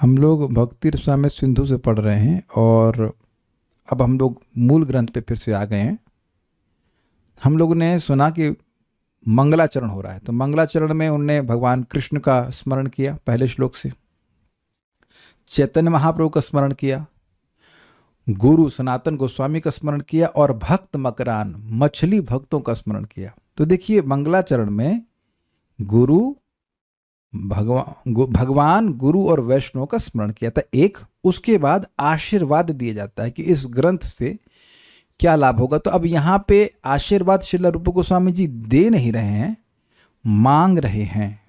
हम लोग भक्ति रसामृत सिंधु से पढ़ रहे हैं और अब हम लोग मूल ग्रंथ पे फिर से आ गए हैं। हम लोगों ने सुना कि मंगलाचरण हो रहा है, तो मंगलाचरण में उनने भगवान कृष्ण का स्मरण किया पहले श्लोक से, चैतन्य महाप्रभु का स्मरण किया, गुरु सनातन गोस्वामी का स्मरण किया और भक्त मकरान मछली भक्तों का स्मरण किया। तो देखिए मंगलाचरण में गुरु भगवान गुरु और वैष्णव का स्मरण किया था एक, उसके बाद आशीर्वाद दिया जाता है कि इस ग्रंथ से क्या लाभ होगा। तो अब यहाँ पे आशीर्वाद श्रील रूप गोस्वामी जी दे नहीं रहे हैं, मांग रहे हैं।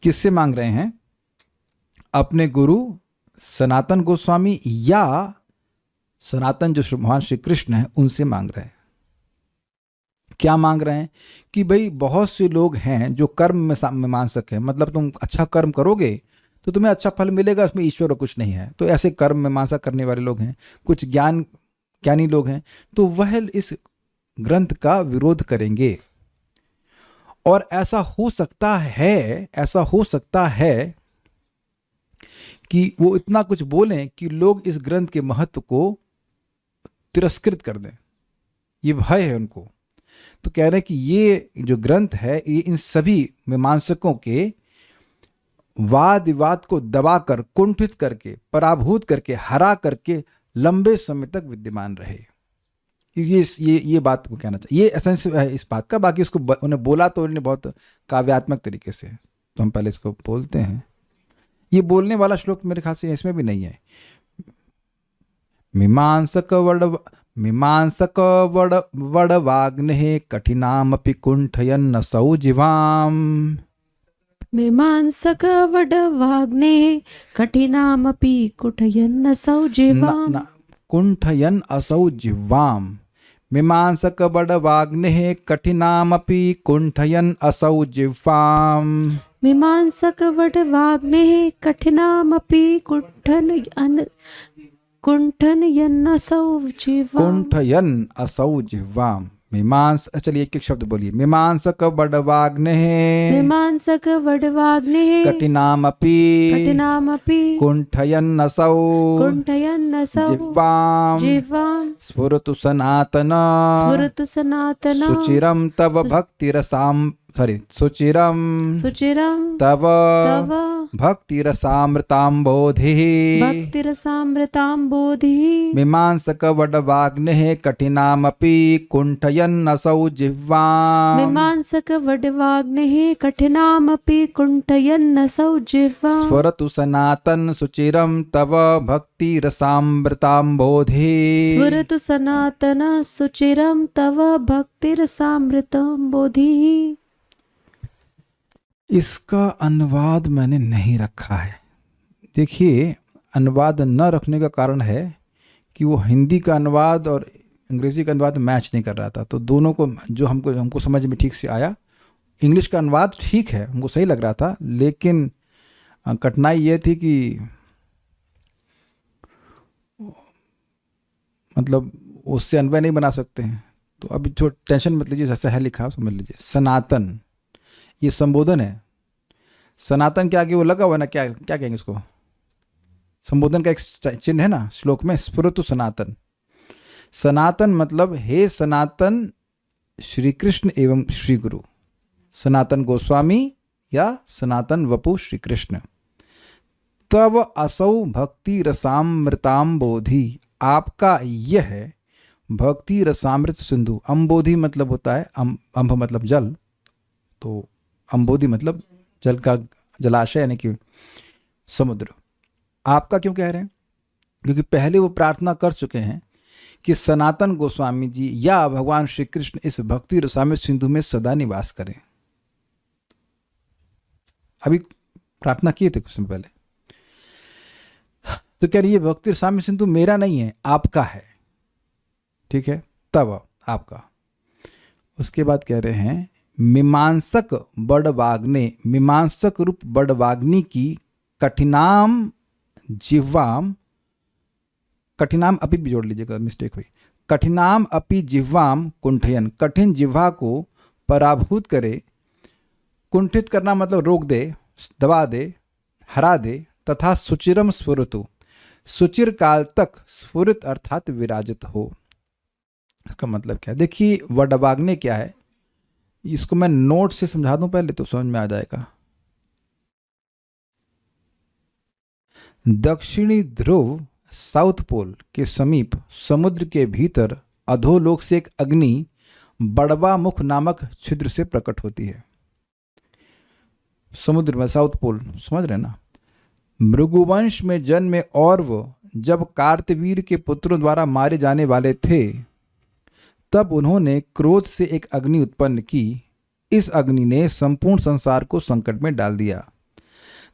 किससे मांग रहे हैं? अपने गुरु सनातन गोस्वामी या सनातन जो भगवान श्री कृष्ण है उनसे मांग रहे हैं। क्या मांग रहे हैं? कि भाई बहुत से लोग हैं जो कर्म में मानसक है, मतलब तुम अच्छा कर्म करोगे तो तुम्हें अच्छा फल मिलेगा, इसमें ईश्वर और कुछ नहीं है। तो ऐसे कर्म में मानसा करने वाले लोग हैं, कुछ ज्ञानी लोग हैं, तो वह इस ग्रंथ का विरोध करेंगे। और ऐसा हो सकता है कि वो इतना कुछ बोलें कि लोग इस ग्रंथ के महत्व को तिरस्कृत कर दें। ये भय है उनको। तो कह रहे हैं कि ये जो ग्रंथ है ये इन सभी मीमांसकों के वाद विवाद को दबाकर, कुंठित करके, पराभूत करके, हरा करके लंबे समय तक विद्यमान रहे। ये बात को कहना चाहिए, ये एसेंस है इस बात का। बाकी उसको उन्हें बोला तो उन्होंने बहुत काव्यात्मक तरीके से, तो हम पहले इसको बोलते हैं। ये बोलने वाला श्लोक मेरे ख्याल से इसमें भी नहीं है। मीमांसक वडवाग्नेः कठिनामपि कुण्ठयन्नसौ जिह्वाम्। मीमांसक वडवाग्नेः कठिनामपि कुण्ठयन्नसौ जिह्वाम्। कुण्ठयन् असौ जिह्वाम्। मीमांसक वडवाग्नेः कठिनामपि कुण्ठयन् असौ जिह्वाम्। मीमांसक वडवाग्नेः कठिनामपि कुण्ठयन् असौ जिह्वाम्। चलिए एक शब्द बोलिए। मीमांसक वडवाग्नेः कठिनामपि कुण्ठयन् असौ जिह्वाम्। स्फुरतु सनातन सुचिरं तव सुचिरं तव भक्तिरसामृताम्बोधिः। मीमांसक वडवाग्नेः कठिनामपि कुण्ठयन् असौ जिह्वाम्। मीमांसक वडवाग्नेः कठिनामपि कुण्ठयन् असौ जिह्वाम्। स्फुरतु सनातन सुचिरं तव भक्तिरसामृताम्बोधिः। स्फुरतु सनातन सुचिरं तव भक्तिरसामृताम्बोधिः। इसका अनुवाद मैंने नहीं रखा है। देखिए अनुवाद न रखने का कारण है कि वो हिंदी का अनुवाद और अंग्रेज़ी का अनुवाद मैच नहीं कर रहा था। तो दोनों को जो हमको समझ में ठीक से आया, इंग्लिश का अनुवाद ठीक है, हमको सही लग रहा था, लेकिन कठिनाई ये थी कि मतलब उससे अन्वय नहीं बना सकते हैं। तो अभी जो टेंशन मत लीजिए, जैसा है लिखा समझ लीजिए। सनातन ये संबोधन है। सनातन के आगे वो लगा हुआ ना, क्या कहेंगे इसको? संबोधन का एक चिन्ह है ना श्लोक में, स्फुरतु सनातन। सनातन मतलब हे सनातन श्री कृष्ण एवं श्री गुरु, सनातन गोस्वामी या सनातन वपु श्री कृष्ण। तव असौ भक्ति रसामृताम्बोधि, आपका यह है भक्ति रसामृत सिंधु। अम्बोधि मतलब होता है अम्भ मतलब जल, तो अम्बोधि मतलब जल का जलाशय यानी कि समुद्र। आपका क्यों कह रहे हैं? क्योंकि पहले वो प्रार्थना कर चुके हैं कि सनातन गोस्वामी जी या भगवान श्री कृष्ण इस भक्ति रसामृत सिंधु में सदा निवास करें। अभी प्रार्थना किए थे कुछ समय पहले। तो कह रही है भक्ति रसामृत सिंधु मेरा नहीं है, आपका है। ठीक है, तब आपका। उसके बाद कह रहे हैं मीमांसक बड़वाग्ने, मीमांसक रूप बड़वाग्नि की कठिनाम जिह्वाम, कठिनाम अपि भी जोड़ लीजिएगा, मिस्टेक हुई। कठिनाम अपि जिह्वाम कुंठयन, कठिन जिह्वा को पराभूत करे। कुंठित करना मतलब रोक दे, दबा दे, हरा दे तथा सुचिरम स्फुरतु, सुचिर काल तक स्फुरित अर्थात विराजित हो। इसका मतलब क्या है? देखिए वडवाग्नि क्या है, इसको मैं नोट से समझा दूं पहले तो समझ में आ जाएगा। दक्षिणी ध्रुव साउथ पोल के समीप समुद्र के भीतर अधोलोक से एक अग्नि बड़वा मुख नामक छिद्र से प्रकट होती है। समुद्र में साउथ पोल समझ रहे ना। भृगुवंश में जन्मे औरव जब कार्तवीर के पुत्रों द्वारा मारे जाने वाले थे तब उन्होंने क्रोध से एक अग्नि उत्पन्न की। इस अग्नि ने संपूर्ण संसार को संकट में डाल दिया।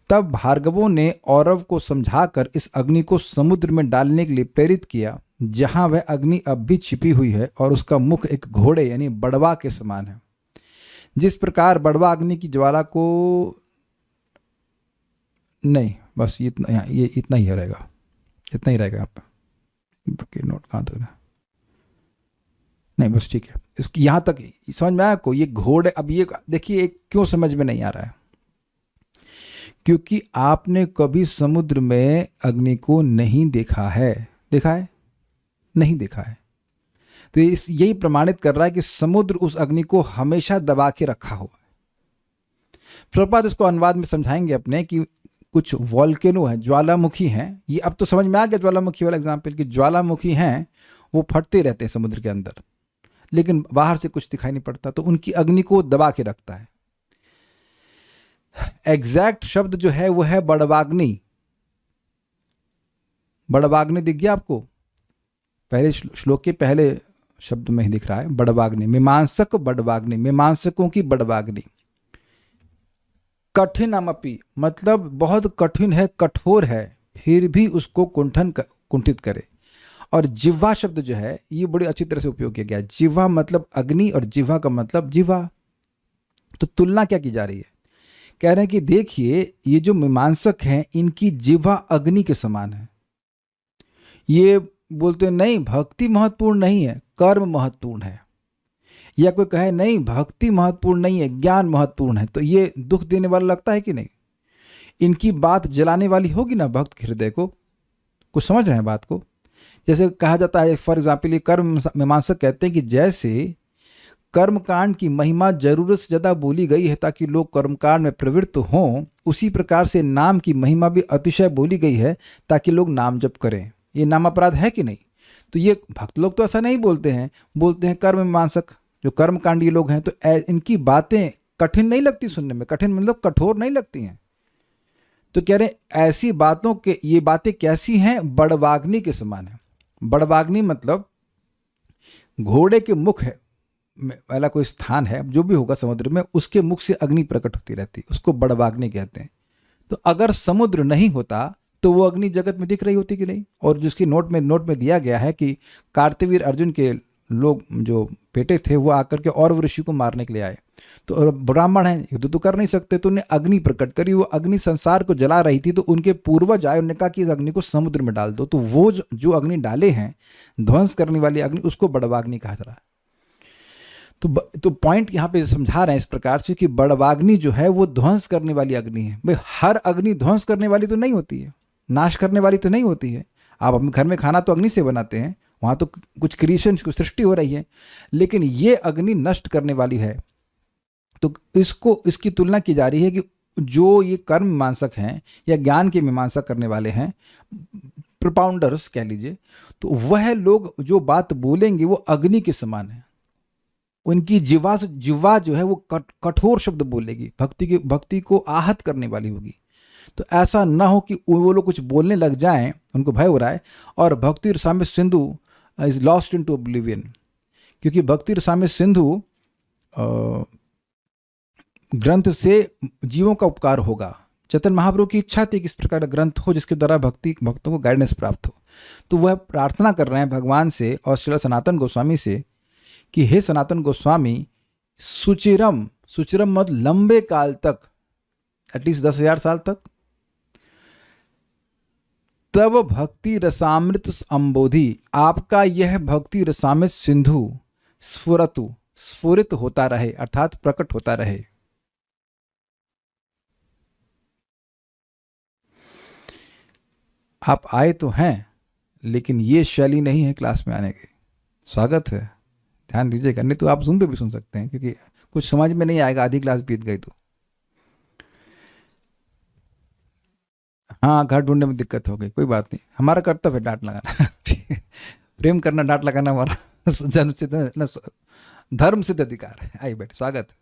तब भार्गवों ने औरव को समझाकर इस अग्नि को समुद्र में डालने के लिए प्रेरित किया, जहां वह अग्नि अब भी छिपी हुई है और उसका मुख एक घोड़े यानी बड़वा के समान है। जिस प्रकार बड़वा अग्नि की ज्वाला को, नहीं बस इतना, ये इतना ही रहेगा, इतना ही रहेगा। आप नोट कहाँ तक है? नहीं बस ठीक है, इसकी यहाँ तक समझ में आया आपको? ये घोड़े, अब ये देखिए क्यों समझ में नहीं आ रहा है, क्योंकि आपने कभी समुद्र में अग्नि को नहीं देखा है। देखा है? नहीं देखा है। तो यही प्रमाणित कर रहा है कि समुद्र उस अग्नि को हमेशा दबा के रखा हुआ है। प्रभुपाद इसको अनुवाद में समझाएंगे अपने कि कुछ वॉल्केनो है, ज्वालामुखी हैं। ये अब तो समझ में आ गया ज्वालामुखी वाला एग्जाम्पल, कि ज्वालामुखी हैं वो फटते रहते हैं समुद्र के अंदर, लेकिन बाहर से कुछ दिखाई नहीं पड़ता, तो उनकी अग्नि को दबा के रखता है। एग्जैक्ट शब्द जो है वो है बड़वाग्नि। बड़वाग्नि दिख गया आपको? पहले श्लोक के पहले शब्द में ही दिख रहा है बड़वाग्नि। मीमांसक बड़वाग्नि, मीमांसकों की बड़वाग्नि। कठिनमपि मतलब बहुत कठिन है, कठोर है, फिर भी उसको कुंठित करे। और जिह्वा शब्द जो है ये बड़ी अच्छी तरह से उपयोग किया गया है। जिह्वा मतलब अग्नि और जिह्वा का मतलब जिह्वा। तो तुलना क्या की जा रही है? कह रहे हैं कि देखिए ये जो मीमांसक हैं इनकी जिह्वा अग्नि के समान है। ये बोलते हैं नहीं भक्ति महत्वपूर्ण नहीं है, कर्म महत्वपूर्ण है। या कोई कहे नहीं भक्ति महत्वपूर्ण नहीं है, ज्ञान महत्वपूर्ण है, तो ये दुख देने वाला लगता है कि नहीं? इनकी बात जलाने वाली होगी ना भक्त के हृदय को। कुछ समझ रहे हैं बात को? जैसे कहा जाता है, फॉर एग्जाम्पल ये कर्म मीमांसक कहते हैं कि जैसे कर्मकांड की महिमा जरूरत से ज़्यादा बोली गई है ताकि लोग कर्मकांड में प्रवृत्त हों, उसी प्रकार से नाम की महिमा भी अतिशय बोली गई है ताकि लोग नाम जप करें। ये नाम अपराध है कि नहीं? तो ये भक्त लोग तो ऐसा नहीं बोलते हैं, बोलते हैं कर्म मीमांसक जो कर्मकांडी लोग हैं। तो इनकी बातें कठिन नहीं लगती सुनने में, कठिन मतलब कठोर नहीं लगती हैं। तो कह रहे हैं ऐसी बातों के, ये बातें कैसी हैं? बड़वाग्नि के समान है। बड़वाग्नि मतलब घोड़े के मुख है वाला कोई स्थान है, जो भी होगा समुद्र में, उसके मुख से अग्नि प्रकट होती रहती है, उसको बड़वाग्नि कहते हैं। तो अगर समुद्र नहीं होता तो वो अग्नि जगत में दिख रही होती कि नहीं? और जिसकी नोट में दिया गया है कि कार्तवीर अर्जुन के लोग जो बेटे थे वो आकर के और ऋषि को मारने के लिए आए, तो ब्राह्मण हैं, युद्ध तो कर नहीं सकते, तो उन्हें अग्नि प्रकट करी। वो अग्नि संसार को जला रही थी, तो उनके पूर्वज आए, उन्होंने कहा कि इस अग्नि को समुद्र में डाल दो। तो वो जो अग्नि डाले हैं, ध्वंस करने वाली अग्नि, उसको बड़वाग्नि कहा जा रहा है। तो पॉइंट यहाँ पे समझा रहे हैं इस प्रकार से कि बड़वाग्नि जो है वो ध्वंस करने वाली अग्नि है। भाई हर अग्नि ध्वंस करने वाली तो नहीं होती है, नाश करने वाली तो नहीं होती है। आप अपने घर में खाना तो अग्नि से बनाते हैं, वहाँ तो कुछ क्रिएशन, कुछ सृष्टि हो रही है, लेकिन ये अग्नि नष्ट करने वाली है। तो इसकी तुलना की जा रही है कि जो ये कर्म मीमांसक हैं या ज्ञान के मीमांसा करने वाले हैं, प्रोपाउंडर्स कह लीजिए, तो वह लोग जो बात बोलेंगे वो अग्नि के समान है। उनकी जिह्वा जो है वो कठोर शब्द बोलेगी, भक्ति को आहत करने वाली होगी। तो ऐसा ना हो कि वो लोग कुछ बोलने लग जाएं, उनको भय हो रहा है, और Bhakti Rasamrita Sindhu is lost into oblivion. क्योंकि भक्ति रसामृत सिंधु ग्रंथ से जीवों का उपकार होगा। चैतन्य महाप्रभु की इच्छा थी कि इस प्रकार का ग्रंथ हो जिसके द्वारा भक्तों को गाइडेंस प्राप्त हो। तो वह प्रार्थना कर रहे हैं भगवान से और श्री सनातन गोस्वामी से कि हे सनातन गोस्वामी, सुचिरम मतलब लंबे काल तक, एटलीस्ट 10,000 साल तक, तब भक्ति रसामृत अंबोधि, आपका यह भक्ति रसामृत सिंधु स्फुरित होता रहे, अर्थात प्रकट होता रहे। आप आए तो हैं, लेकिन ये शैली नहीं है क्लास में आने की। स्वागत है, ध्यान दीजिएगा, नहीं तो आप जूम पे भी सुन सकते हैं, क्योंकि कुछ समझ में नहीं आएगा, आधी क्लास बीत गई तो। हाँ, घर ढूंढने में दिक्कत हो गई, कोई बात नहीं, हमारा कर्तव्य है डांट लगाना। ठीक है, प्रेम करना, डांट लगाना हमारा जन्म सिद्ध धर्म सिद्ध अधिकार है। आइए बैठे, स्वागत है।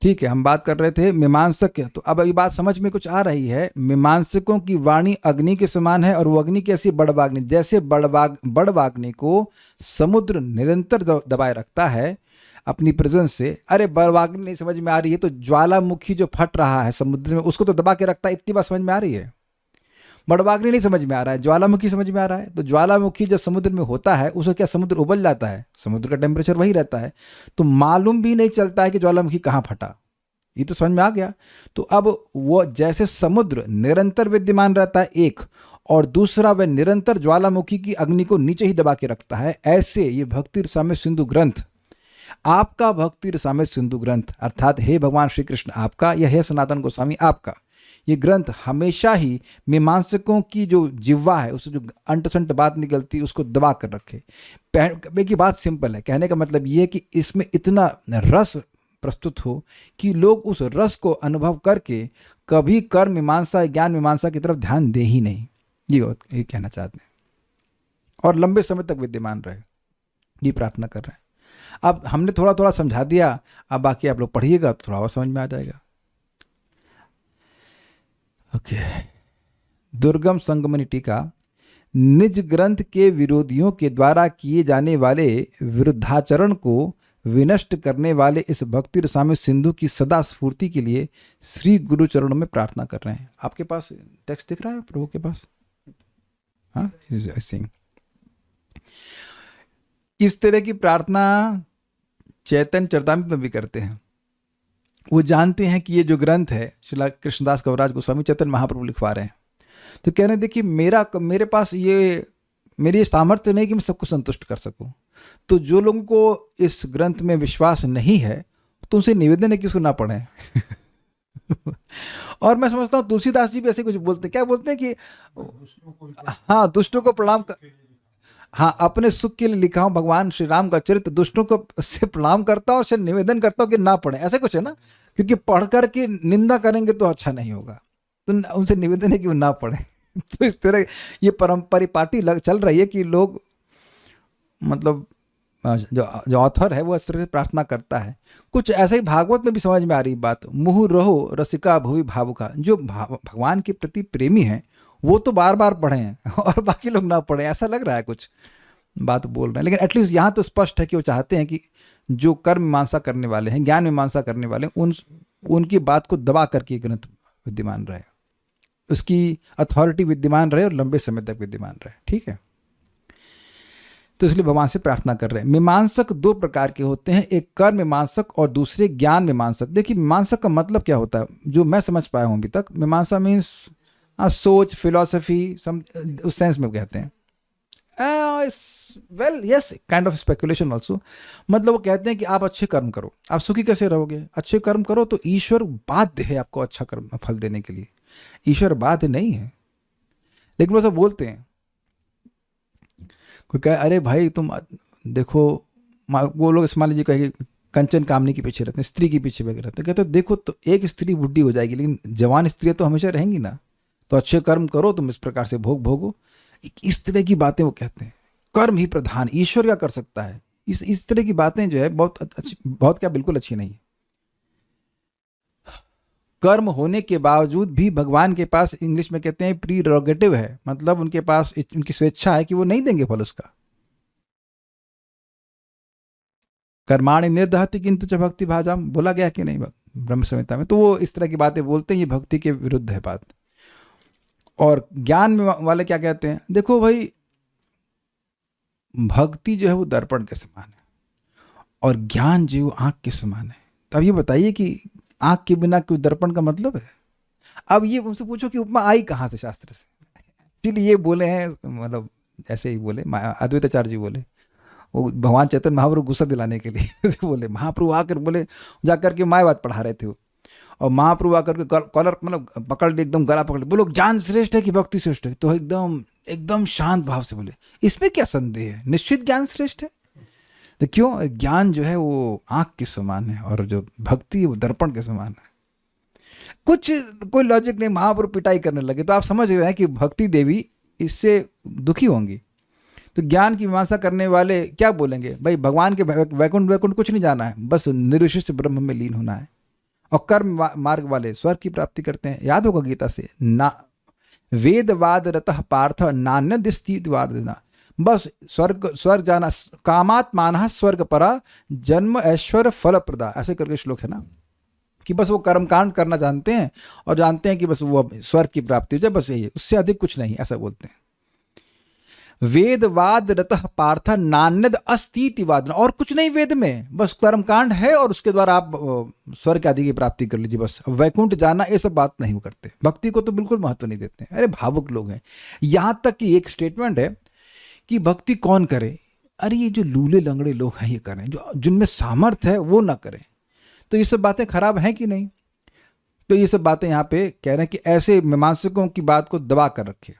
ठीक है, हम बात कर रहे थे मीमांसक। तो अब ये बात समझ में कुछ आ रही है। मीमांसकों की वाणी अग्नि के समान है, और वो अग्नि कैसी? बड़वाग्नि। जैसे बड़वाग्नि को समुद्र निरंतर दबाए रखता है अपनी प्रेजेंस से। अरे बड़वाग्नि नहीं समझ में आ रही है तो ज्वालामुखी जो फट रहा है समुद्र में, उसको तो दबा के रखता है। इतनी बात समझ में आ रही है? बड़वाग्नि नहीं समझ में आ रहा है, ज्वालामुखी समझ में आ रहा है। तो ज्वालामुखी जब समुद्र में होता है, उसको क्या समुद्र उबल जाता है? समुद्र का टेम्परेचर वही रहता है, तो मालूम भी नहीं चलता है कि ज्वालामुखी कहाँ फटा। ये तो समझ में आ गया। तो अब वो जैसे समुद्र निरंतर विद्यमान रहता है एक, और दूसरा वह निरंतर ज्वालामुखी की अग्नि को नीचे ही दबा के रखता है, ऐसे ये भक्ति रसामृत सिंधु ग्रंथ, आपका भक्ति रसामृत सिंधु ग्रंथ, अर्थात हे भगवान श्री कृष्ण आपका, या हे सनातन गोस्वामी आपका, ये ग्रंथ हमेशा ही मीमांसकों की जो जिह्वा है, उससे जो अंट बात निकलती है उसको दबा कर रखे। की बात सिंपल है, कहने का मतलब ये है कि इसमें इतना रस प्रस्तुत हो कि लोग उस रस को अनुभव करके कभी कर्म मीमांसा, ज्ञान मीमांसा की तरफ ध्यान दे ही नहीं। ये कहना चाहते हैं, और लंबे समय तक विद्यमान रहे, ये प्रार्थना कर रहे हैं। अब हमने थोड़ा थोड़ा समझा दिया, अब बाकी आप लोग पढ़िएगा तो थोड़ा और समझ में आ जाएगा। ओके, दुर्गम संगमनी टीका। निज ग्रंथ के विरोधियों के द्वारा किए जाने वाले विरुद्धाचरण को विनष्ट करने वाले इस भक्ति रसामृत सिंधु की सदा स्फूर्ति के लिए श्री गुरु चरणों में प्रार्थना कर रहे हैं। आपके पास टेक्स्ट दिख रहा है प्रभु के पास? हाँ, इस तरह की प्रार्थना चैतन्य चरितामृत में भी करते हैं। वो जानते हैं कि ये जो ग्रंथ है श्रीला कृष्णदास कविराज गोस्वामी चैतन्य महाप्रभु लिखवा रहे हैं, तो कह रहे हैं देखिए मेरे पास मेरी सामर्थ्य नहीं कि मैं सबको संतुष्ट कर सकूं। तो जो लोगों को इस ग्रंथ में विश्वास नहीं है, तो उनसे निवेदन है कि इसको ना पढ़ें। और मैं समझता हूँ तुलसीदास जी भी ऐसे कुछ बोलते हैं, क्या बोलते हैं कि हाँ, दुष्टों को प्रणाम हाँ, अपने सुख के लिए लिखा हूं भगवान श्री राम का चरित्र, दुष्टों को से प्रणाम करता हूं, से निवेदन करता हूं कि ना पढ़ें। ऐसे कुछ है ना, क्योंकि पढ़ करके निंदा करेंगे तो अच्छा नहीं होगा, तो उनसे निवेदन है कि वो ना पढ़ें। तो इस तरह ये परिपाटी चल रही है कि लोग, मतलब जो ऑथर है वो इस तरह से प्रार्थना करता है। कुछ ऐसे ही भागवत में भी समझ में आ रही बात, मुहु रहो रसिका भुवि भावुका। जो भगवान के प्रति प्रेमी है वो तो बार बार पढ़ें और बाकी लोग ना पढ़ें, ऐसा लग रहा है कुछ बात बोल रहे हैं। लेकिन एटलीस्ट यहाँ तो स्पष्ट है कि वो चाहते हैं कि जो कर्म मीमांसा करने वाले हैं, ज्ञान मीमांसा करने वाले हैं, उनकी बात को दबा करके ग्रंथ विद्यमान रहे, उसकी अथॉरिटी विद्यमान रहे और लंबे समय तक विद्यमान रहे। ठीक है, तो इसलिए भगवान से प्रार्थना कर रहे हैं। मीमांसक दो प्रकार के होते हैं, एक कर्म मीमांसक और दूसरे ज्ञान मीमांसक। देखिए मीमांसक का मतलब क्या होता है, जो मैं समझ पाया हूँ अभी तक, मीमांसा मीन्स सोच, फिलोसफी, उस सेंस में कहते हैं। Well yes, kind of speculation also. मतलब वो कहते हैं कि आप अच्छे कर्म करो, आप सुखी कैसे रहोगे? अच्छे कर्म करो तो ईश्वर बाध्य है आपको अच्छा कर्म फल देने के लिए। ईश्वर बाध्य नहीं है, लेकिन वो सब बोलते हैं। कोई कहे अरे भाई तुम देखो, वो लोग मान लीजिए कहे कंचन कामनी के पीछे रहते हैं, स्त्री के पीछे रहते हैं, कहते देखो तो एक स्त्री बुढ़ी हो जाएगी लेकिन जवान स्त्री तो हमेशा रहेंगी ना, तो अच्छे कर्म करो, तुम इस प्रकार से भोगो। इस तरह की बातें वो कहते हैं। कर्म ही प्रधान, ईश्वर क्या कर सकता है? इस तरह की बातें जो है बहुत अच्छी, बहुत क्या बिल्कुल अच्छी नहीं है। कर्म होने के बावजूद भी भगवान के पास, इंग्लिश में कहते हैं प्रीरोगेटिव है, मतलब उनके पास उनकी स्वेच्छा है कि वो नहीं देंगे फल उसका। कर्माणि निर्दहति किंतु च भक्ति भाजाम, बोला गया कि नहीं ब्रह्म संहिता में। तो वो इस तरह की बातें बोलते हैं, ये भक्ति के विरुद्ध है बात। और ज्ञान में वाले क्या कहते हैं, देखो भाई भक्ति जो है वो दर्पण के समान है और ज्ञान जो है वो आंख के समान है। तो अब ये बताइए कि आंख के बिना कोई दर्पण का मतलब है? अब ये उनसे पूछो कि उपमा आई कहाँ से शास्त्र से? इसलिए ये बोले हैं, मतलब ऐसे ही बोले अद्वैताचार्य जी बोले, वो भगवान चैतन्य महाप्रभु गुस्सा दिलाने के लिए बोले, महाप्रभु आकर बोले, जाकर के मायावाद पढ़ा रहे थे वो, और महाप्रभु आकर के कॉलर मतलब पकड़ लिए, एकदम गला पकड़ लिए, बोलो ज्ञान श्रेष्ठ है कि भक्ति श्रेष्ठ है? तो एकदम एकदम शांत भाव से बोले, इसमें क्या संदेह है, निश्चित ज्ञान श्रेष्ठ है। तो क्यों? ज्ञान जो है वो आँख के समान है और जो भक्ति है वो दर्पण के समान है। कोई लॉजिक नहीं, महाप्रभु पिटाई करने लगे। तो आप समझ रहे हैं कि भक्ति देवी इससे दुखी होंगी। तो ज्ञान की मीमांसा करने वाले क्या बोलेंगे? भाई भगवान के वैकुंठ वैकुंठ कुछ नहीं जाना है, बस निर्विशेष ब्रह्म में लीन होना है। और कर्म मार्ग वाले स्वर्ग की प्राप्ति करते हैं। याद होगा गीता से, ना वेदवाद रतः पार्थ नान्य दिस्तीवाद देना, बस स्वर्ग जाना, कामात मानः स्वर्ग परा जन्म ऐश्वर्य फल प्रदा, ऐसे करके श्लोक है ना, कि बस वो कर्मकांड करना जानते हैं और जानते हैं कि बस वो स्वर्ग की प्राप्ति हो जाए, बस यही है, उससे अधिक कुछ नहीं, ऐसा बोलते हैं। वेदवाद रतः पार्थ नान्यद अस्तीति वादना, और कुछ नहीं वेद में, बस कर्मकांड है और उसके द्वारा आप स्वर्ग आदि की प्राप्ति कर लीजिए, बस वैकुंठ जाना ये सब बात नहीं करते। भक्ति को तो बिल्कुल महत्व नहीं देते। अरे भावुक लोग हैं। यहाँ तक कि एक स्टेटमेंट है कि भक्ति कौन करे? अरे ये जो लूले लंगड़े लोग हैं ये करें, जो जिनमें सामर्थ्य है वो ना करें। तो ये सब बातें खराब हैं कि नहीं? तो ये सब बातें यहाँ पे कह रहे हैं कि ऐसे मीमांसकों की बात को दबा कर रखे।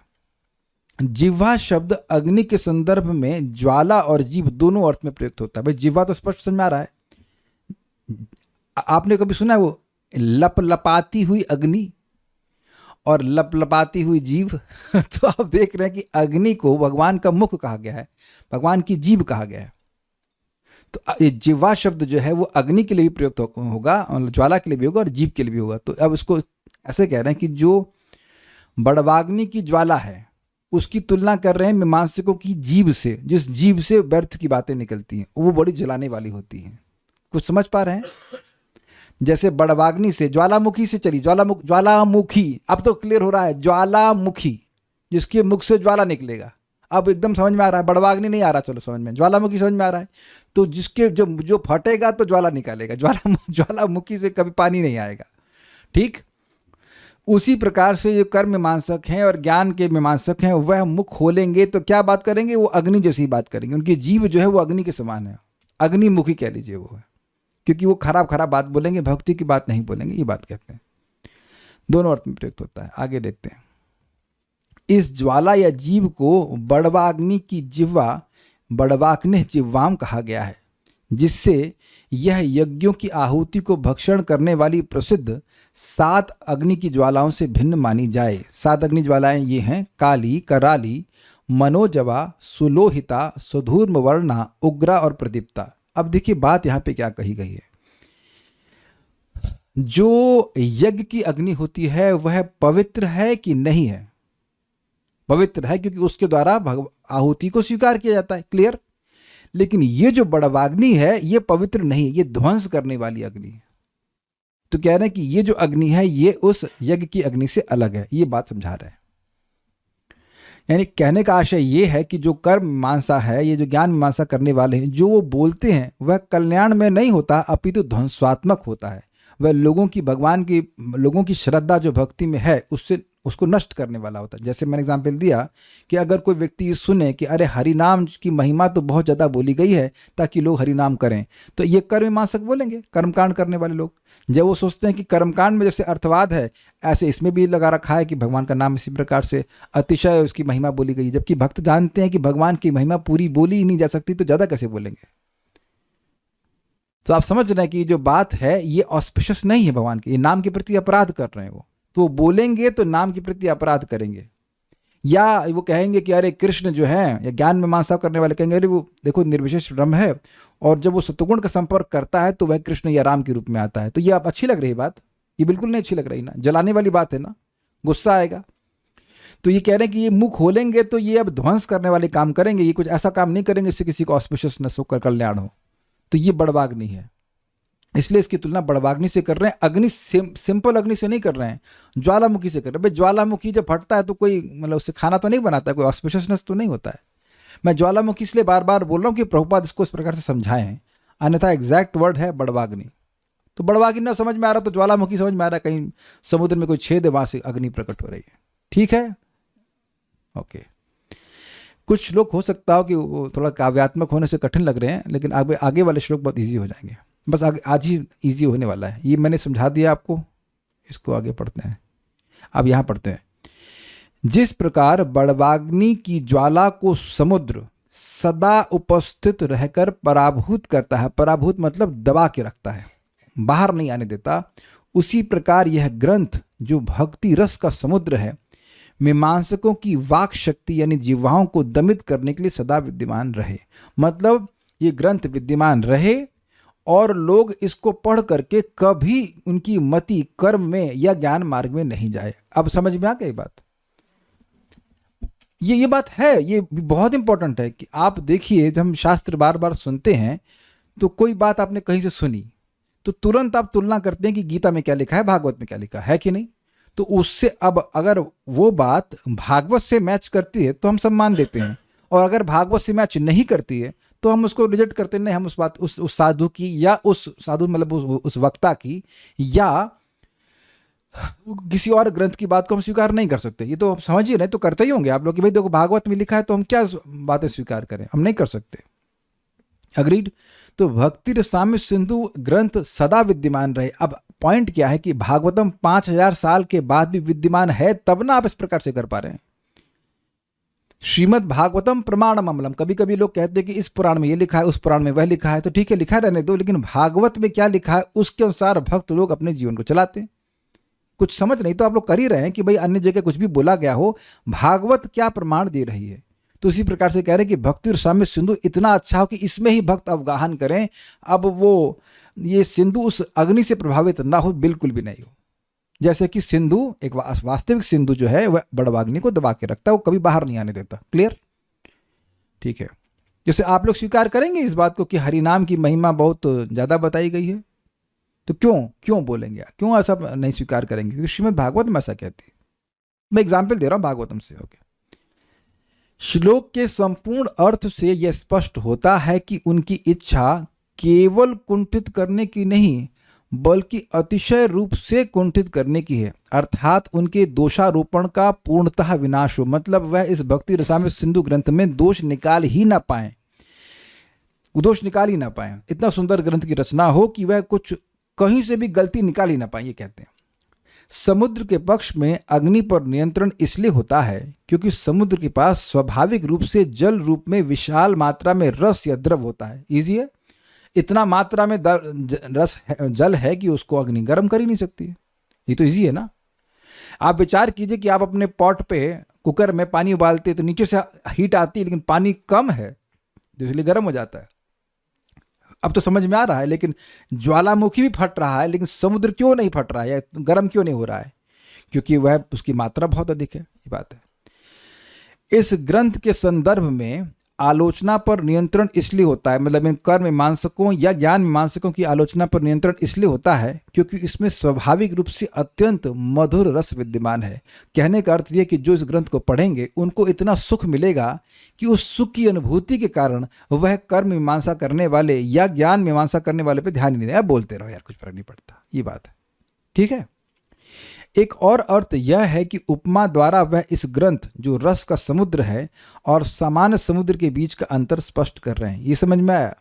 जिह्वा शब्द अग्नि के संदर्भ में ज्वाला और जीव दोनों अर्थ में प्रयुक्त होता है। भाई जिह्वा तो स्पष्ट समझ में आ रहा है। आपने कभी सुना है वो लपलपाती हुई अग्नि और लपलपाती हुई जीव? तो आप देख रहे हैं कि अग्नि को भगवान का मुख कहा गया है, भगवान की जीभ कहा गया है। तो ये जिह्वा शब्द जो है वो अग्नि के लिए भी प्रयुक्त होगा, ज्वाला के लिए भी होगा और जीभ के लिए भी होगा। तो अब इसको ऐसे कह रहे हैं कि जो बड़वाग्नि की ज्वाला है उसकी तुलना कर रहे हैं मीमांसकों की जीभ से, जिस जीभ से व्यर्थ की बातें निकलती हैं वो बड़ी जलाने वाली होती हैं। कुछ समझ पा रहे हैं? जैसे बड़वाग्नि से, ज्वालामुखी से चली, ज्वालामुखी, अब तो क्लियर हो रहा है, ज्वालामुखी, जिसके मुख से ज्वाला निकलेगा। अब एकदम समझ में आ रहा है। बड़वाग्नि नहीं आ रहा, चलो समझ में, ज्वालामुखी समझ में आ रहा है। तो जिसके जो फटेगा तो ज्वाला निकालेगा, ज्वालामुखी से कभी पानी नहीं आएगा। ठीक उसी प्रकार से जो कर्म मीमांसक हैं और ज्ञान के मीमांसक हैं वह मुख खोलेंगे तो क्या बात करेंगे? वो अग्नि जैसी बात करेंगे। उनकी जीव जो है वो अग्नि के समान है, अग्निमुखी कह लीजिए वो है, क्योंकि वो खराब खराब बात बोलेंगे, भक्ति की बात नहीं बोलेंगे, ये बात कहते हैं। दोनों अर्थ में प्रयुक्त होता है। आगे देखते हैं। इस ज्वाला या जीव को बड़वाग्नि की जिह्वा, बड़वाग्नि जिह्वाम कहा गया है, जिससे यह यज्ञों की आहुति को भक्षण करने वाली प्रसिद्ध 7 अग्नि की ज्वालाओं से भिन्न मानी जाए। 7 अग्नि ज्वालाएं ये हैं: काली, कराली, मनोजवा, सुलोहिता, सुधूर्म वर्णा, उग्रा और प्रदीप्ता। अब देखिए बात यहाँ पे क्या कही गई है। जो यज्ञ की अग्नि होती है वह पवित्र है कि नहीं है? पवित्र है, क्योंकि उसके द्वारा आहुति को स्वीकार किया जाता है, क्लियर। लेकिन ये जो बड़वाग्नि है ये पवित्र नहीं, ये ध्वंस करने वाली अग्नि है। तो कह रहे हैं कि ये जो अग्नि है ये उस यज्ञ की अग्नि से अलग है, ये बात समझा रहे हैं। यानी कहने का आशय ये है कि जो कर्म मीमांसा है, ये जो ज्ञान मीमांसा करने वाले हैं, जो वो बोलते हैं वह कल्याण में नहीं होता, अपितु ध्वंसात्मक होता है। वह लोगों की श्रद्धा जो भक्ति में है उसको नष्ट करने वाला होता है। जैसे मैंने एग्जाम्पल दिया कि अगर कोई व्यक्ति ये सुने कि अरे हरिनाम की महिमा तो बहुत ज़्यादा बोली गई है ताकि लोग हरिनाम करें, तो ये कर्म मीमांसक बोलेंगे, कर्मकांड करने वाले लोग। जब वो सोचते हैं कि कर्मकांड में जैसे अर्थवाद है ऐसे इसमें भी लगा रखा है कि भगवान का नाम इसी प्रकार से अतिशय उसकी महिमा बोली गई, जबकि भक्त जानते हैं कि भगवान की महिमा पूरी बोली ही नहीं जा सकती, तो ज़्यादा कैसे बोलेंगे? तो आप समझ रहे हैं कि जो बात है ये ऑस्पिशियस नहीं है भगवान के, ये नाम के प्रति अपराध कर रहे हैं वो। तो बोलेंगे तो नाम के प्रति अपराध करेंगे, या वो कहेंगे कि अरे कृष्ण जो है, या ज्ञान मीमांसा करने वाले कहेंगे अरे वो देखो निर्विशेष ब्रह्म है, और जब वो सत्वगुण का संपर्क करता है तो वह कृष्ण या राम के रूप में आता है। तो ये आप अच्छी लग रही बात? ये बिल्कुल नहीं अच्छी लग रही ना, जलाने वाली बात है ना, गुस्सा आएगा। तो ये कह रहे हैं कि ये मुंह खोलेंगे तो ये अब ध्वंस करने वाले काम करेंगे, ये कुछ ऐसा काम नहीं करेंगे इससे किसी को ऑस्पिशियसनेस होकर कल्याण हो। तो ये बड़वाग्नि है, इसलिए इसकी तुलना बड़वाग्नि से कर रहे हैं। अग्नि सिंपल अग्नि से नहीं कर रहे हैं, ज्वालामुखी से कर रहे हैं। भाई ज्वालामुखी जब फटता है तो कोई मतलब उससे खाना तो नहीं बनाता है, कोई ऑस्पिशियसनेस तो नहीं होता है। मैं ज्वालामुखी इसलिए बार बार बोल रहा हूँ कि प्रभुपाद इसको इस प्रकार से समझाए हैं, अन्यथा एग्जैक्ट वर्ड है बड़वाग्नि। तो बड़वाग्नि ना समझ में आ रहा तो ज्वालामुखी समझ में आ रहा है, कहीं समुद्र में कोई छेद है वहां से अग्नि प्रकट हो रही है। ठीक है, ओके। कुछ श्लोक हो सकता हो कि वो थोड़ा काव्यात्मक होने से कठिन लग रहे हैं, लेकिन आगे वाले श्लोक बहुत ईजी हो जाएंगे। बस आज ही ईजी होने वाला है, ये मैंने समझा दिया आपको, इसको आगे पढ़ते हैं। अब यहाँ पढ़ते हैं, जिस प्रकार बड़वाग्नि की ज्वाला को समुद्र सदा उपस्थित रहकर पराभूत करता है, पराभूत मतलब दबा के रखता है, बाहर नहीं आने देता, उसी प्रकार यह ग्रंथ जो भक्ति रस का समुद्र है, मीमांसकों की वाक शक्ति यानी जिह्वाओं को दमित करने के लिए सदा विद्यमान रहे। मतलब ये ग्रंथ विद्यमान रहे और लोग इसको पढ़ करके कभी उनकी मति कर्म में या ज्ञान मार्ग में नहीं जाए। अब समझ में आ गई बात? ये बात है, ये बहुत इंपॉर्टेंट है कि आप देखिए, जब हम शास्त्र बार बार सुनते हैं तो कोई बात आपने कहीं से सुनी तो तुरंत आप तुलना करते हैं कि गीता में क्या लिखा है, भागवत में क्या लिखा है कि नहीं। तो उससे अब अगर वो बात भागवत से मैच करती है तो हम सम्मान देते हैं, और अगर भागवत से मैच नहीं करती है तो हम उसको रिजेक्ट करते हैं। नहीं, हम उस बात उस साधु की या उस साधु मतलब उस वक्ता की या किसी और ग्रंथ की बात को हम स्वीकार नहीं कर सकते। ये तो आप समझिए, नहीं तो करते ही होंगे आप लोग कि भाई देखो भागवत में लिखा है तो हम क्या बातें स्वीकार करें, हम नहीं कर सकते। अग्रीड। तो भक्ति रसाम्य सिंधु ग्रंथ सदा विद्यमान रहे। अब पॉइंट क्या है कि भागवतम 5000 साल के बाद भी विद्यमान है, तब ना आप इस प्रकार से कर पा रहे हैं। श्रीमद् भागवतम प्रमाणम अमलम, कभी कभी लोग कहते हैं कि इस पुराण में ये लिखा है, उस पुराण में वह लिखा है, तो ठीक है लिखा रहने दो, लेकिन भागवत में क्या लिखा है उसके अनुसार भक्त लोग अपने जीवन को चलाते हैं। कुछ समझ नहीं तो आप लोग कर ही रहे हैं कि भाई अन्य जगह कुछ भी बोला गया हो, भागवत क्या प्रमाण दे रही है। तो इसी प्रकार से कह रहे हैं कि भक्ति रसाम्य सिंधु इतना अच्छा हो कि इसमें ही भक्त अवगाहन करें। अब वो ये सिंधु उस अग्नि से प्रभावित ना हो, बिल्कुल भी नहीं हो। जैसे कि सिंधु एक वास्तविक सिंधु जो है वह बड़वाग्नि को दबा के रखता है, वो कभी बाहर नहीं आने देता। क्लियर? ठीक है। जैसे आप लोग स्वीकार करेंगे इस बात को कि हरिनाम की महिमा बहुत ज़्यादा बताई गई है, तो क्यों बोलेंगे, क्यों ऐसा नहीं स्वीकार करेंगे? क्योंकि श्रीमद् भागवत में ऐसा कहती है। मैं एग्जाम्पल दे रहा हूं भागवतम से। ओके, श्लोक के संपूर्ण अर्थ से यह स्पष्ट होता है कि उनकी इच्छा केवल कुंठित करने की नहीं बल्कि अतिशय रूप से कुंठित करने की है, अर्थात उनके दोषारोपण का पूर्णतः विनाश हो। मतलब वह इस भक्ति रसाम्य सिंधु ग्रंथ में दोष निकाल ही ना पाए, इतना सुंदर ग्रंथ की रचना हो कि वह कुछ कहीं से भी गलती निकाल ही ना पाए। ये कहते हैं समुद्र के पक्ष में अग्नि पर नियंत्रण इसलिए होता है क्योंकि समुद्र के पास स्वाभाविक रूप से जल रूप में विशाल मात्रा में रस या द्रव होता है। इजी है, इतना मात्रा में जल है कि उसको अग्नि गर्म कर ही नहीं सकती। ये तो इजी है ना। आप विचार कीजिए कि आप अपने पॉट पे कुकर में पानी उबालते तो नीचे से हीट आती है, लेकिन पानी कम है इसलिए गर्म हो जाता है। अब तो समझ में आ रहा है। लेकिन ज्वालामुखी भी फट रहा है, लेकिन समुद्र क्यों नहीं फट रहा है या गर्म क्यों नहीं हो रहा है? क्योंकि वह उसकी मात्रा बहुत अधिक है। ये बात है। इस ग्रंथ के संदर्भ में आलोचना पर नियंत्रण इसलिए होता है, मतलब इन कर्म मीमांसकों या ज्ञान मीमांसकों की आलोचना पर नियंत्रण इसलिए होता है क्योंकि इसमें स्वाभाविक रूप से अत्यंत मधुर रस विद्यमान है। कहने का अर्थ यह कि जो इस ग्रंथ को पढ़ेंगे उनको इतना सुख मिलेगा कि उस सुख की अनुभूति के कारण वह कर्म मीमांसा करने वाले या ज्ञान मीमांसा करने वाले पे ध्यान ही नहीं देगा। बोलते रहो यार, कुछ फर्क नहीं पड़ता। ये बात है, ठीक है। एक और अर्थ यह है कि उपमा द्वारा वह इस ग्रंथ जो रस का समुद्र है और सामान्य समुद्र के बीच का अंतर स्पष्ट कर रहे हैं। ये समझ में आया?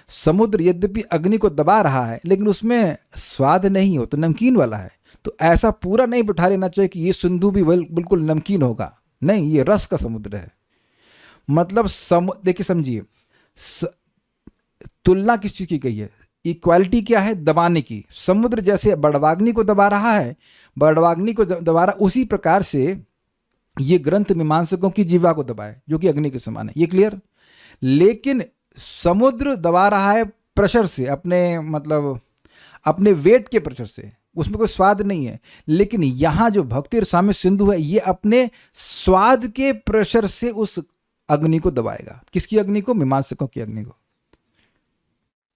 समुद्र यद्यपि अग्नि को दबा रहा है लेकिन उसमें स्वाद नहीं हो, तो नमकीन वाला है। तो ऐसा पूरा नहीं बिठा लेना चाहिए कि ये सिंधु भी बिल्कुल नमकीन होगा। नहीं, ये रस का समुद्र है। मतलब देखिए, समझिए, तुलना किस चीज की गई है? इक्वालिटी क्या है? दबाने की। समुद्र जैसे बड़वाग्नि को दबा रहा है, बड़वाग्नि को दबा रहा, उसी प्रकार से ये ग्रंथ मीमांसकों की जीवा को दबाए जो कि अग्नि के समान है। ये क्लियर? लेकिन समुद्र दबा रहा है प्रेशर से, अपने वेट के प्रेशर से, उसमें कोई स्वाद नहीं है। लेकिन यहां जो भक्ति रसाम्य सिंधु है ये अपने स्वाद के प्रेशर से उस अग्नि को दबाएगा। किसकी अग्नि को? मीमांसकों की अग्नि को।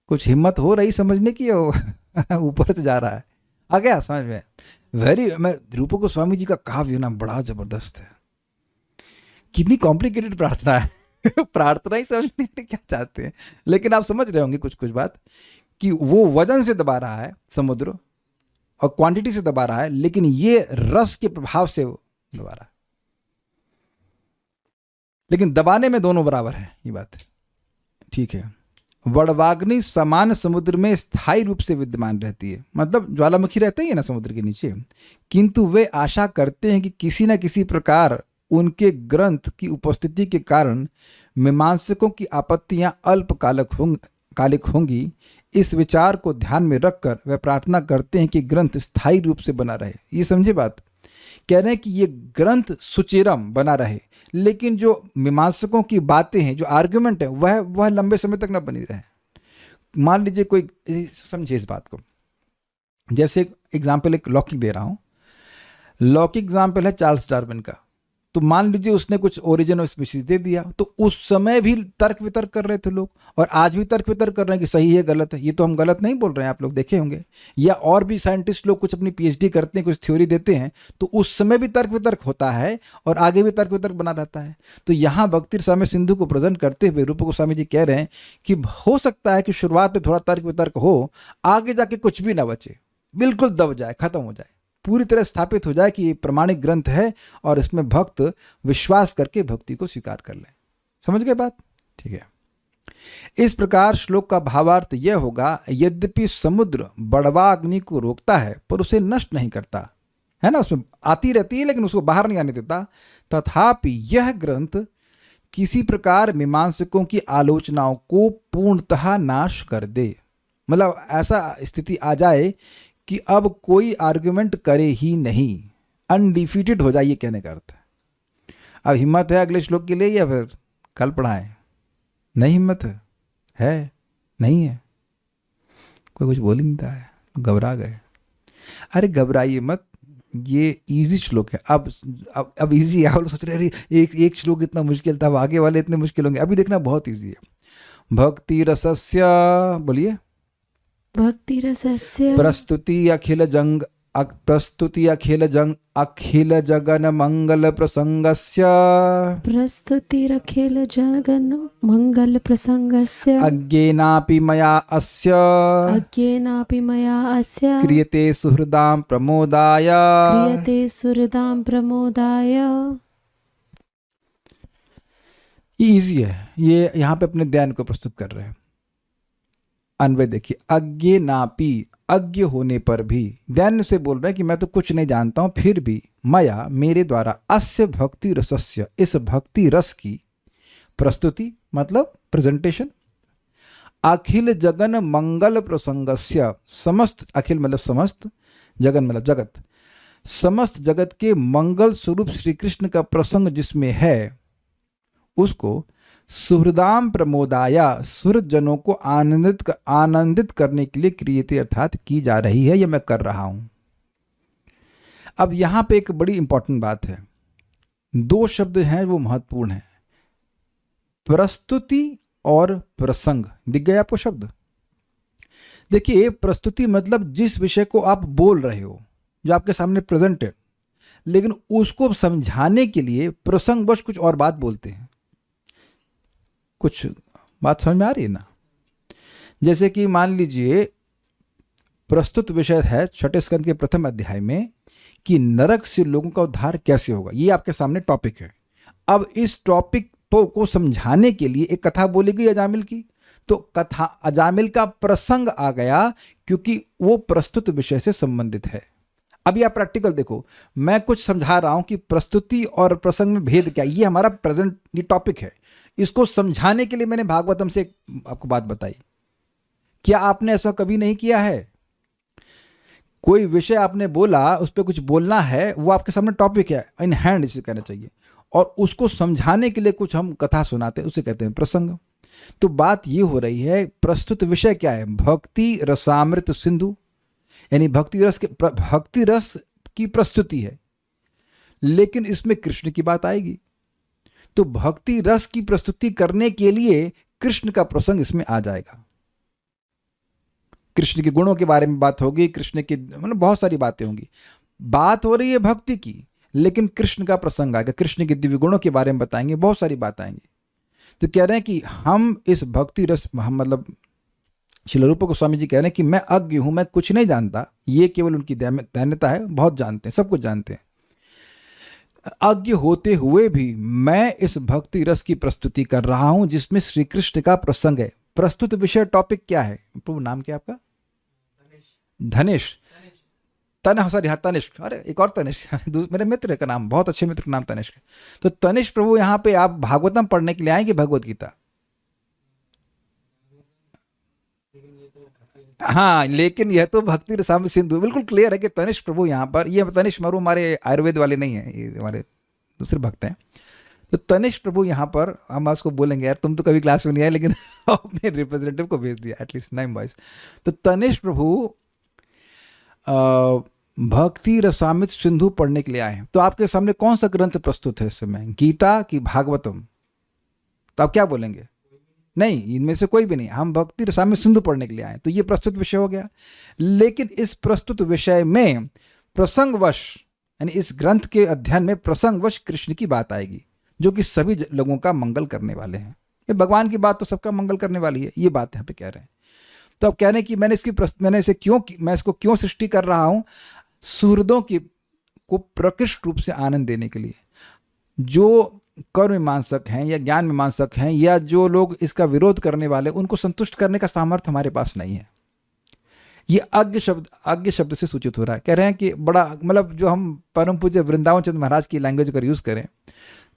कुछ हिम्मत हो रही समझने की? ऊपर से जा रहा है। आ गया समझ में? मैं रूपक गोस्वामी जी का काव्य ना बड़ा जबरदस्त है। कितनी कॉम्प्लिकेटेड प्रार्थना है। प्रार्थना ही समझ नहीं क्या चाहते हैं, लेकिन आप समझ रहे होंगे कुछ बात कि वो वजन से दबा रहा है समुद्र और क्वांटिटी से दबा रहा है, लेकिन ये रस के प्रभाव से दबा रहा है। लेकिन दबाने में दोनों बराबर है। ये बात ठीक है। वड़वाग्नि समान समुद्र में स्थायी रूप से विद्यमान रहती है, मतलब ज्वालामुखी रहते ही है ना समुद्र के नीचे, किंतु वे आशा करते हैं कि किसी न किसी प्रकार उनके ग्रंथ की उपस्थिति के कारण मीमांसकों की आपत्तियां अल्पकालिक होंगी। इस विचार को ध्यान में रखकर वे प्रार्थना करते हैं कि ग्रंथ स्थायी रूप से बना रहे। ये समझे बात, कह रहे हैं कि ये ग्रंथ सुचिरम बना रहे, लेकिन जो मीमांसकों की बातें हैं, जो आर्गुमेंट है, वह लंबे समय तक न बनी रहे। मान लीजिए कोई, समझिए इस बात को, जैसे एग्जाम्पल एक लौकिक दे रहा हूँ। लौकिक एग्जाम्पल है चार्ल्स डार्विन का। तो मान लीजिए उसने कुछ ओरिजिन ऑफ स्पीशीज दे दिया, तो उस समय भी तर्क वितर्क कर रहे थे लोग, और आज भी तर्क वितर्क कर रहे हैं कि सही है गलत है। ये तो हम गलत नहीं बोल रहे हैं, आप लोग देखे होंगे। या और भी साइंटिस्ट लोग कुछ अपनी पीएचडी करते हैं, कुछ थ्योरी देते हैं, तो उस समय भी तर्क वितर्क होता है और आगे भी तर्क वितर्क बना रहता है। तो यहाँ भक्ति रसामृत सिंधु को प्रेजेंट करते हुए रूप गोस्वामी जी कह रहे हैं कि हो सकता है कि शुरुआत में थोड़ा तर्क वितर्क हो, आगे जाके कुछ भी ना बचे, बिल्कुल दब जाए, खत्म हो जाए, पूरी तरह स्थापित हो जाए कि ये प्रमाणिक ग्रंथ है और इसमें भक्त विश्वास करके भक्ति को स्वीकार कर लें। समझ गए बात? ठीक है। इस प्रकार श्लोक का भावार्थ यह होगा, यद्यपि समुद्र बड़वा अग्नि को रोकता है पर उसे नष्ट नहीं करता, है ना, उसमें आती रहती है लेकिन उसको बाहर नहीं आने देता, तथापि यह ग्रंथ किसी प्रकार मीमांसकों की आलोचनाओं को पूर्णतः नाश कर दे। मतलब ऐसा स्थिति आ जाए कि अब कोई आर्गुमेंट करे ही नहीं, अनडिफीटेड हो जाइए, कहने का अर्थ है। अब हिम्मत है अगले श्लोक के लिए या फिर कल पढ़ाएं? नहीं हिम्मत है? नहीं है? कोई कुछ बोल ही नहीं रहा है, घबरा गए। अरे घबराइए मत, ये इजी श्लोक है। अब इजी है। आप लोग सोच रहे हैं एक श्लोक इतना मुश्किल था, अब आगे वाले इतने मुश्किल होंगे। अभी देखना बहुत इजी है। भक्ति रसस्य, बोलिए, भक्ति रसस्य प्रस्तुति अखिल जगन मंगल प्रसंगस्य प्रस्तुतिरखिल जगन मंगल प्रसंगस्य अज्ञेनापि मया अस्य क्रियते सुहृदां प्रमोदाय। ये इजी है। ये यहाँ पे अपने ध्यान को प्रस्तुत कर रहे हैं। अन्वय देखिए, अज्ञे नापी, अज्ञ होने पर भी, ध्यान से बोल रहे हैं कि मैं तो कुछ नहीं जानता हूं, फिर भी मया, मेरे द्वारा, अस्य भक्ति रसस्य, इस भक्ति रस की प्रस्तुति मतलब प्रेजेंटेशन, अखिल जगन मंगल प्रसंगस्य, समस्त, अखिल मतलब समस्त, जगन मतलब जगत, समस्त जगत के मंगल स्वरूप श्री कृष्ण का प्रसंग जिसमें है, उसको सुहृदाम प्रमोदाया, सुहृद जनों को आनंदित करने के लिए क्रियते अर्थात की जा रही है, या मैं कर रहा हूं। अब यहां पे एक बड़ी इंपॉर्टेंट बात है, दो शब्द हैं वो महत्वपूर्ण हैं, प्रस्तुति और प्रसंग। दिख गए आपको शब्द? देखिए, प्रस्तुति मतलब जिस विषय को आप बोल रहे हो, जो आपके सामने प्रेजेंटेड, लेकिन उसको समझाने के लिए प्रसंगवश कुछ और बात बोलते हैं। कुछ बात समझ में आ रही है ना? जैसे कि मान लीजिए प्रस्तुत विषय है छठे स्कंद के प्रथम अध्याय में कि नरक से लोगों का उद्धार कैसे होगा, ये आपके सामने टॉपिक है। अब इस टॉपिक को समझाने के लिए एक कथा बोली गई अजामिल की, तो कथा अजामिल का प्रसंग आ गया क्योंकि वो प्रस्तुत विषय से संबंधित है। अभी आप प्रैक्टिकल देखो, मैं कुछ समझा रहा हूं कि प्रस्तुति और प्रसंग में भेद क्या, ये हमारा प्रेजेंट ये टॉपिक है। इसको समझाने के लिए मैंने भागवतम से आपको बात बताई। क्या आपने ऐसा कभी नहीं किया है? कोई विषय आपने बोला, उस पर कुछ बोलना है, वो आपके सामने टॉपिक है, इन हैंड जिसे कहना चाहिए, और उसको समझाने के लिए कुछ हम कथा सुनाते हैं, उसे कहते हैं प्रसंग। तो बात ये हो रही है, प्रस्तुत विषय क्या है? भक्ति रसामृत सिंधु, यानी भक्ति रस की प्रस्तुति है, लेकिन इसमें कृष्ण की बात आएगी। तो भक्ति रस की प्रस्तुति करने के लिए कृष्ण का प्रसंग इसमें आ जाएगा। कृष्ण के गुणों के बारे में बात होगी, कृष्ण की मतलब बहुत सारी बातें होंगी। बात हो रही है भक्ति की, लेकिन कृष्ण का प्रसंग आएगा, कृष्ण के दिव्य गुणों के बारे में बताएंगे, बहुत सारी बात आएंगी। तो कह रहे हैं कि हम इस भक्ति रस, मतलब श्रील रूप गोस्वामी जी कह रहे हैं कि मैं अज्ञ हूं, मैं कुछ नहीं जानता, ये केवल उनकी दैन्यता है, बहुत जानते हैं, सब कुछ जानते हैं। अज्ञ होते हुए भी मैं इस भक्ति रस की प्रस्तुति कर रहा हूं जिसमें श्री कृष्ण का प्रसंग है। प्रस्तुत विषय टॉपिक क्या है? प्रभु नाम क्या है आपका? धनेश। सॉरी, हाँ तनिष्क। अरे एक और तनिष्क मेरे मित्र का नाम, बहुत अच्छे मित्र का नाम तनिष्क है। तो तनिष्क प्रभु यहाँ पे आप भागवतम पढ़ने के लिए आएंगे, भगवत गीता? हाँ, लेकिन यह तो भक्ति रसामृत सिंधु, बिल्कुल क्लियर है कि तनिष्क प्रभु यहाँ पर, ये तनिष्क मरु हमारे आयुर्वेद वाले नहीं है, ये हमारे दूसरे भक्त हैं। तो तनिष्क प्रभु यहाँ पर, हम उसको बोलेंगे यार तुम तो कभी क्लास में नहीं आए, लेकिन अपने रिप्रेजेंटेटिव को भेज दिया एटलीस्ट नाइम वॉइस। तो तनिष्क प्रभु भक्ति रसामृत सिंधु पढ़ने के लिए आए हैं। तो आपके सामने कौन सा ग्रंथ प्रस्तुत है इस समय, गीता की भागवतम? तो आप क्या बोलेंगे? नहीं, इनमें से कोई भी नहीं, हम भक्ति रसामृत सिंधु पढ़ने के लिए आए। तो ये प्रस्तुत विषय हो गया। लेकिन इस प्रस्तुत विषय में प्रसंगवश, यानी इस ग्रंथ के अध्ययन में प्रसंगवश कृष्ण की बात आएगी, जो कि सभी लोगों का मंगल करने वाले हैं। ये भगवान की बात तो सबका मंगल करने वाली है, ये बात यहाँ पे कह रहे हैं। तो अब कह रहे हैं कि मैं इसको क्यों सृष्टि कर रहा हूँ? सुहृदों को प्रकृष्ट रूप से आनंद देने के लिए। जो कर्म मीमांसक हैं या ज्ञान मीमांसक हैं या जो लोग इसका विरोध करने वाले, उनको संतुष्ट करने का सामर्थ्य हमारे पास नहीं है। ये अज्ञ शब्द से सूचित हो रहा है। कह रहे हैं कि बड़ा, मतलब जो हम परम पूज्य वृंदावन चंद्र महाराज की लैंग्वेज का यूज़ करें,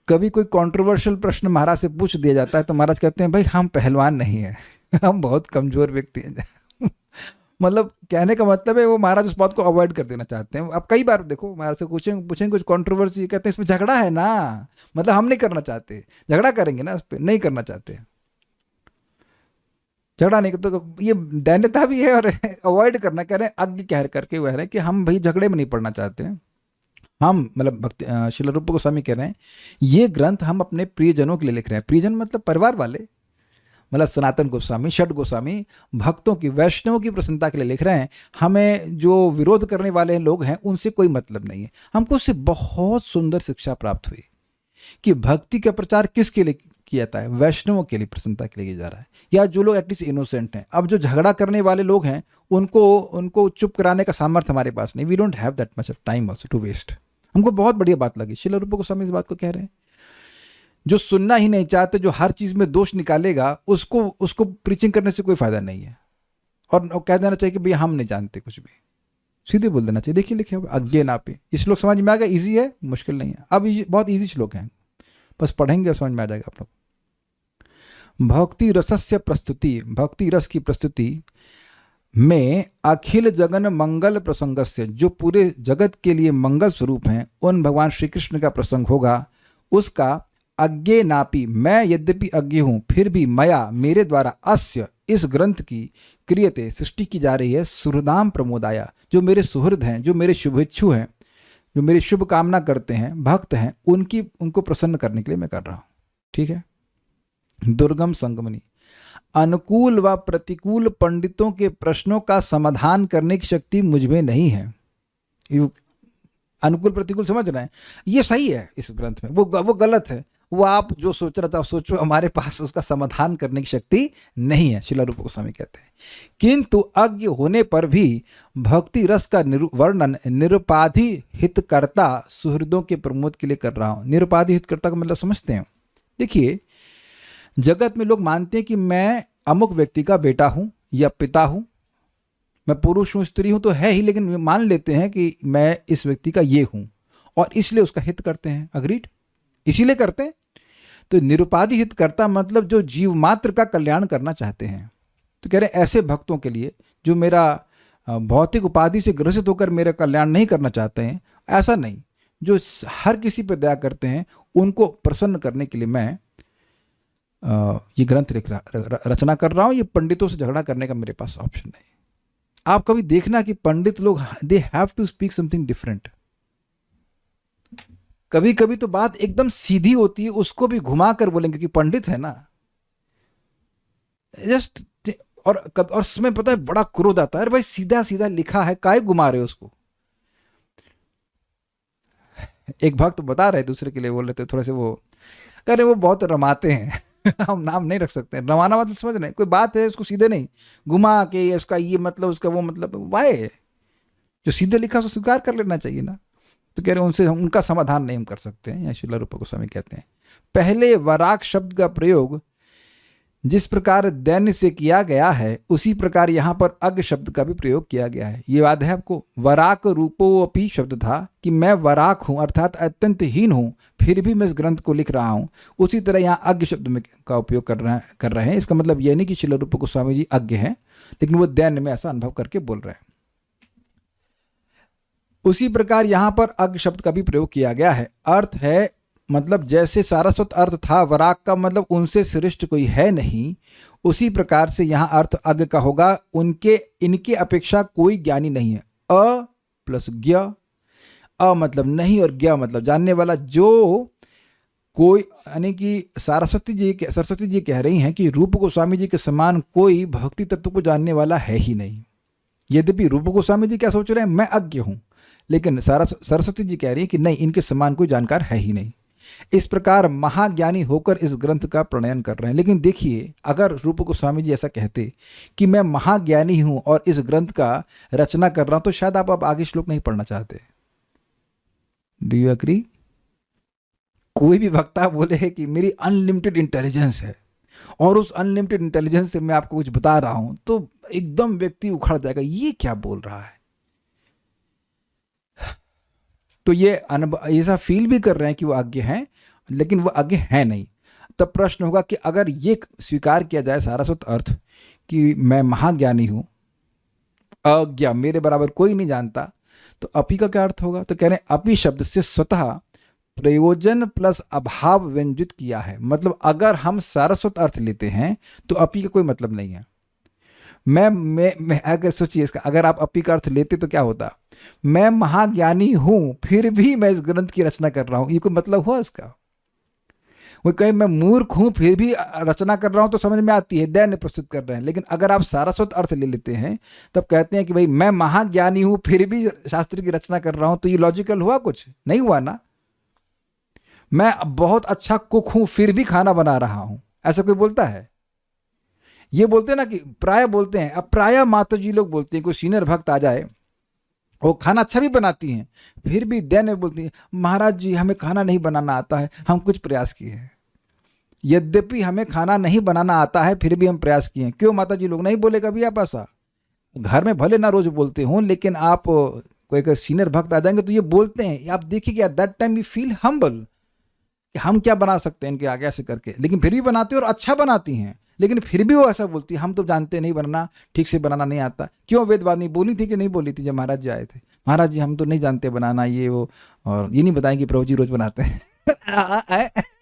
कभी कोई कंट्रोवर्शियल प्रश्न महाराज से पूछ दिया जाता है तो महाराज कहते हैं भाई हम पहलवान नहीं है, हम बहुत कमजोर व्यक्ति हैं। मतलब कहने का मतलब है वो महाराज उस बात को अवॉइड कर देना चाहते हैं। अब कई बार देखो महाराज से पूछेंगे कुछ कंट्रोवर्सी, कहते हैं इसमें झगड़ा है ना, मतलब हम नहीं करना चाहते, झगड़ा करेंगे ना, इस पर नहीं करना चाहते, झगड़ा नहीं। तो ये दैन्यता भी है और अवॉइड करना, कह रहे हैं अज्ञ कह करके वह है कि हम भाई झगड़े में नहीं पड़ना चाहते हैं। हम मतलब भक्ति श्रील रूप गोस्वामी कह रहे हैं ये ग्रंथ हम अपने प्रियजनों के लिए लिख रहे हैं। प्रियजन मतलब परिवार वाले, मतलब सनातन गोस्वामी, षट गोस्वामी, भक्तों की, वैष्णवों की प्रसन्नता के लिए लिख रहे हैं। हमें जो विरोध करने वाले लोग हैं उनसे कोई मतलब नहीं है। हमको उससे बहुत सुंदर शिक्षा प्राप्त हुई कि भक्ति का प्रचार किसके लिए किया जाता है? वैष्णवों के लिए, प्रसन्नता के लिए किया जा रहा है, या जो लोग एटलीस्ट इनोसेंट हैं। अब जो झगड़ा करने वाले लोग हैं उनको चुप कराने का सामर्थ्य हमारे पास नहीं। We don't have that much of time also to waste. हमको बहुत बढ़िया बात लगी, श्रील रूप गोस्वामी इस बात को कह रहे हैं। जो सुनना ही नहीं चाहते, जो हर चीज में दोष निकालेगा, उसको प्रीचिंग करने से कोई फायदा नहीं है। और कह देना चाहिए कि भैया हम नहीं जानते कुछ भी, सीधे बोल देना चाहिए। देखिए लिखे हुए अज्ञे नापे। ये श्लोक समझ में आ गया? इजी है, मुश्किल नहीं है। अब बहुत इजी श्लोक है, बस पढ़ेंगे और समझ में आ जाएगा आप लोग। भक्ति रसस्य प्रस्तुति, भक्ति रस की प्रस्तुति में अखिल जगन मंगल प्रसंगस्य, जो पूरे जगत के लिए मंगल स्वरूप हैं, उन भगवान श्री कृष्ण का प्रसंग होगा। उसका अज्ञे नापी, मैं यद्यपि अज्ञ हूँ फिर भी मया, मेरे द्वारा, अस्य, इस ग्रंथ की क्रियते, सृष्टि की जा रही है, सुहृदाम प्रमोदाया, जो मेरे सुहृद हैं, जो मेरे शुभेच्छु हैं, जो मेरी शुभ कामना करते हैं, भक्त हैं, उनको प्रसन्न करने के लिए मैं कर रहा हूँ। ठीक है। दुर्गम संगमनी, अनुकूल व प्रतिकूल पंडितों के प्रश्नों का समाधान करने की शक्ति मुझमें नहीं है। अनुकूल प्रतिकूल समझ रहे हैं, ये सही है इस ग्रंथ में, वो गलत है। वो आप जो सोच रहा था सोचो, हमारे पास उसका समाधान करने की शक्ति नहीं है, श्रील रूप गोस्वामी कहते हैं। किंतु अज्ञ होने पर भी भक्ति रस का वर्णन निरुपाधि हितकर्ता सुहृदों के प्रमोद के लिए कर रहा हूँ। निरुपाधि हितकर्ता का मतलब समझते हैं? देखिए, जगत में लोग मानते हैं कि मैं अमुक व्यक्ति का बेटा हूं या पिता हूं, मैं पुरुष हूं, स्त्री हूं तो है ही, लेकिन मान लेते हैं कि मैं इस व्यक्ति का ये हूं और इसलिए उसका हित करते हैं। अग्रीड, इसीलिए करते हैं। तो निरुपाधि हित करता मतलब जो जीव मात्र का कल्याण करना चाहते हैं। तो कह रहे हैं ऐसे भक्तों के लिए जो मेरा भौतिक उपाधि से ग्रसित होकर मेरा कल्याण नहीं करना चाहते हैं, ऐसा नहीं, जो हर किसी पर दया करते हैं, उनको प्रसन्न करने के लिए मैं ये ग्रंथ रचना कर रहा हूं। ये पंडितों से झगड़ा करने का मेरे पास ऑप्शन नहीं। आप कभी देखना कि पंडित लोग they have to speak something different. कभी कभी तो बात एकदम सीधी होती है, उसको भी घुमा कर बोलेंगे कि पंडित है ना, जस्ट। और उसमें पता है बड़ा क्रोध आता है, अरे भाई सीधा सीधा लिखा है, काहे घुमा रहे हो उसको। एक भक्त बता रहे दूसरे के लिए बोल रहे थे, थोड़े से वो कह रहे वो बहुत रमाते हैं। हम नाम नहीं रख सकते। रवाना मतलब समझ रहे हैं, कोई बात है उसको सीधे नहीं घुमा के, उसका ये मतलब उसका वो मतलब, वाह, जो सीधे लिखा उसको स्वीकार कर लेना चाहिए ना। तो कह रहे उनसे उनका समाधान नहीं हम कर सकते हैं। या श्रील रूप गोस्वामी कहते हैं, पहले वराक शब्द का प्रयोग जिस प्रकार दैन्य से किया गया है उसी प्रकार यहाँ पर अग शब्द का भी प्रयोग किया गया है। ये याद है आपको? वराक रूपोपी शब्द था कि मैं वराक हूँ अर्थात अत्यंत हीन हूँ, फिर भी मैं इस ग्रंथ को लिख रहा हूँ। उसी तरह यहाँ अज्ञ शब्द में का उपयोग कर रहे हैं। इसका मतलब यह नहीं कि श्रील रूप गोस्वामी जी अज्ञ हैं, लेकिन वो दैन्य में ऐसा अनुभव करके बोल रहे हैं। उसी प्रकार यहाँ पर अज्ञ शब्द का भी प्रयोग किया गया है। अर्थ है मतलब जैसे सारस्वत अर्थ था वराक का मतलब उनसे श्रेष्ठ कोई है नहीं, उसी प्रकार से यहाँ अर्थ अज्ञ का होगा उनके इनके अपेक्षा कोई ज्ञानी नहीं है। अ प्लस ज्ञ, अ मतलब नहीं और ज्ञ मतलब जानने वाला। जो कोई यानी कि सरस्वती जी कह रही हैं कि रूप गोस्वामी जी के समान कोई भक्ति तत्व को जानने वाला है ही नहीं। यद्यपि रूप गोस्वामी जी क्या सोच रहे हैं, मैं अज्ञ हूँ, लेकिन सरस्वती जी कह रही है कि नहीं, इनके समान कोई जानकार है ही नहीं। इस प्रकार महाज्ञानी होकर इस ग्रंथ का प्रणयन कर रहे हैं। लेकिन देखिए, अगर रूप गोस्वामी जी ऐसा कहते कि मैं महाज्ञानी हूं और इस ग्रंथ का रचना कर रहा हूं, तो शायद आप आगे श्लोक नहीं पढ़ना चाहते। Do you agree? कोई भी वक्ता बोले कि मेरी अनलिमिटेड इंटेलिजेंस है और उस अनलिमिटेड इंटेलिजेंस से मैं आपको कुछ बता रहा हूं, तो एकदम व्यक्ति उखड़ जाएगा, ये क्या बोल रहा है। तो ये ऐसा फील भी कर रहे हैं कि वो अज्ञ हैं, लेकिन वो अज्ञ हैं नहीं। तब प्रश्न होगा कि अगर ये स्वीकार किया जाए सारस्वत अर्थ कि मैं महाज्ञानी हूं, अज्ञ मेरे बराबर कोई नहीं जानता, तो अपी का क्या अर्थ होगा? तो कह रहे हैं अपी शब्द से स्वतः प्रयोजन प्लस अभाव व्यंजित किया है। मतलब अगर हम सारस्वत अर्थ लेते हैं तो अपी का कोई मतलब नहीं है। मैं अगर सोचिए इसका, अगर आप अपी का अर्थ लेते तो क्या होता? मैं महाज्ञानी हूं फिर भी मैं इस ग्रंथ की रचना कर रहा हूं, ये कोई मतलब हुआ इसका? वो कहे मैं मूर्ख हूं फिर भी रचना कर रहा हूं, तो समझ में आती है, दैन्य प्रस्तुत कर रहे हैं। लेकिन अगर आप सारस्वत अर्थ ले लेते हैं तब कहते हैं कि भाई मैं महाज्ञानी हूं फिर भी शास्त्र की रचना कर रहा हूं, तो ये लॉजिकल हुआ? कुछ नहीं हुआ ना। मैं बहुत अच्छा कुक हूं फिर भी खाना बना रहा हूं, ऐसा कोई बोलता है? ये बोलते हैं ना कि प्राय बोलते हैं, अब प्राय माता जी लोग बोलते हैं, कोई सीनियर भक्त आ जाए, वो खाना अच्छा भी बनाती हैं फिर भी दैन्य बोलती हैं, महाराज जी हमें खाना नहीं बनाना आता है, हम कुछ प्रयास किए हैं। यद्यपि हमें खाना नहीं बनाना आता है फिर भी हम प्रयास किए हैं। क्यों माता जी लोग? नहीं बोले कभी आप ऐसा? घर में भले ना रोज बोलते हो, लेकिन आप कोई सीनियर भक्त आ जाएंगे तो ये बोलते हैं। आप देखिए at that time we feel humble कि हम क्या बना सकते हैं इनके आगे ऐसे करके, लेकिन फिर भी बनाते हैं और अच्छा बनाती हैं। लेकिन फिर भी वो ऐसा बोलती है, हम तो जानते नहीं बनाना, ठीक से बनाना नहीं आता। क्यों वेदवाणी बोली थी कि नहीं बोली थी जब महाराज जी आए थे? महाराज जी हम तो नहीं जानते बनाना ये वो, और ये नहीं बताएंगे प्रभु जी रोज बनाते हैं।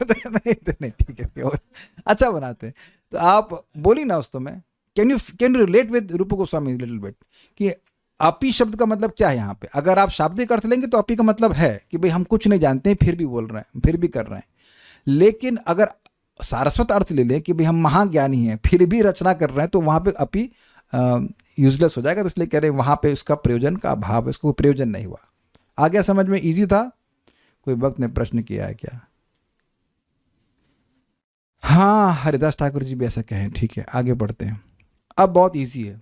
नहीं ठीक है, और अच्छा बनाते हैं। तो आप बोली ना उस में, कैन यू रिलेट विद रूप गोस्वामी लिटिल बिट कि अपी शब्द का मतलब क्या है यहाँ पे? अगर आप शाब्दिक अर्थ लेंगे तो अपी का मतलब है कि भाई हम कुछ नहीं जानते हैं फिर भी बोल रहे हैं, फिर भी कर रहे हैं। लेकिन अगर सारस्वत अर्थ ले लें कि भाई हम महाज्ञानी हैं फिर भी रचना कर रहे हैं, तो वहाँ पे अपी यूजलेस हो जाएगा। तो इसलिए कह रहे हैं वहाँ पे उसका प्रयोजन का अभाव है, इसको प्रयोजन नहीं हुआ। आ गया समझ में? इजी था? कोई वक्त ने प्रश्न किया है क्या? हाँ, हरिदास ठाकुर जी भी ऐसा कहें। ठीक है, आगे बढ़ते हैं। अब बहुत इजी है।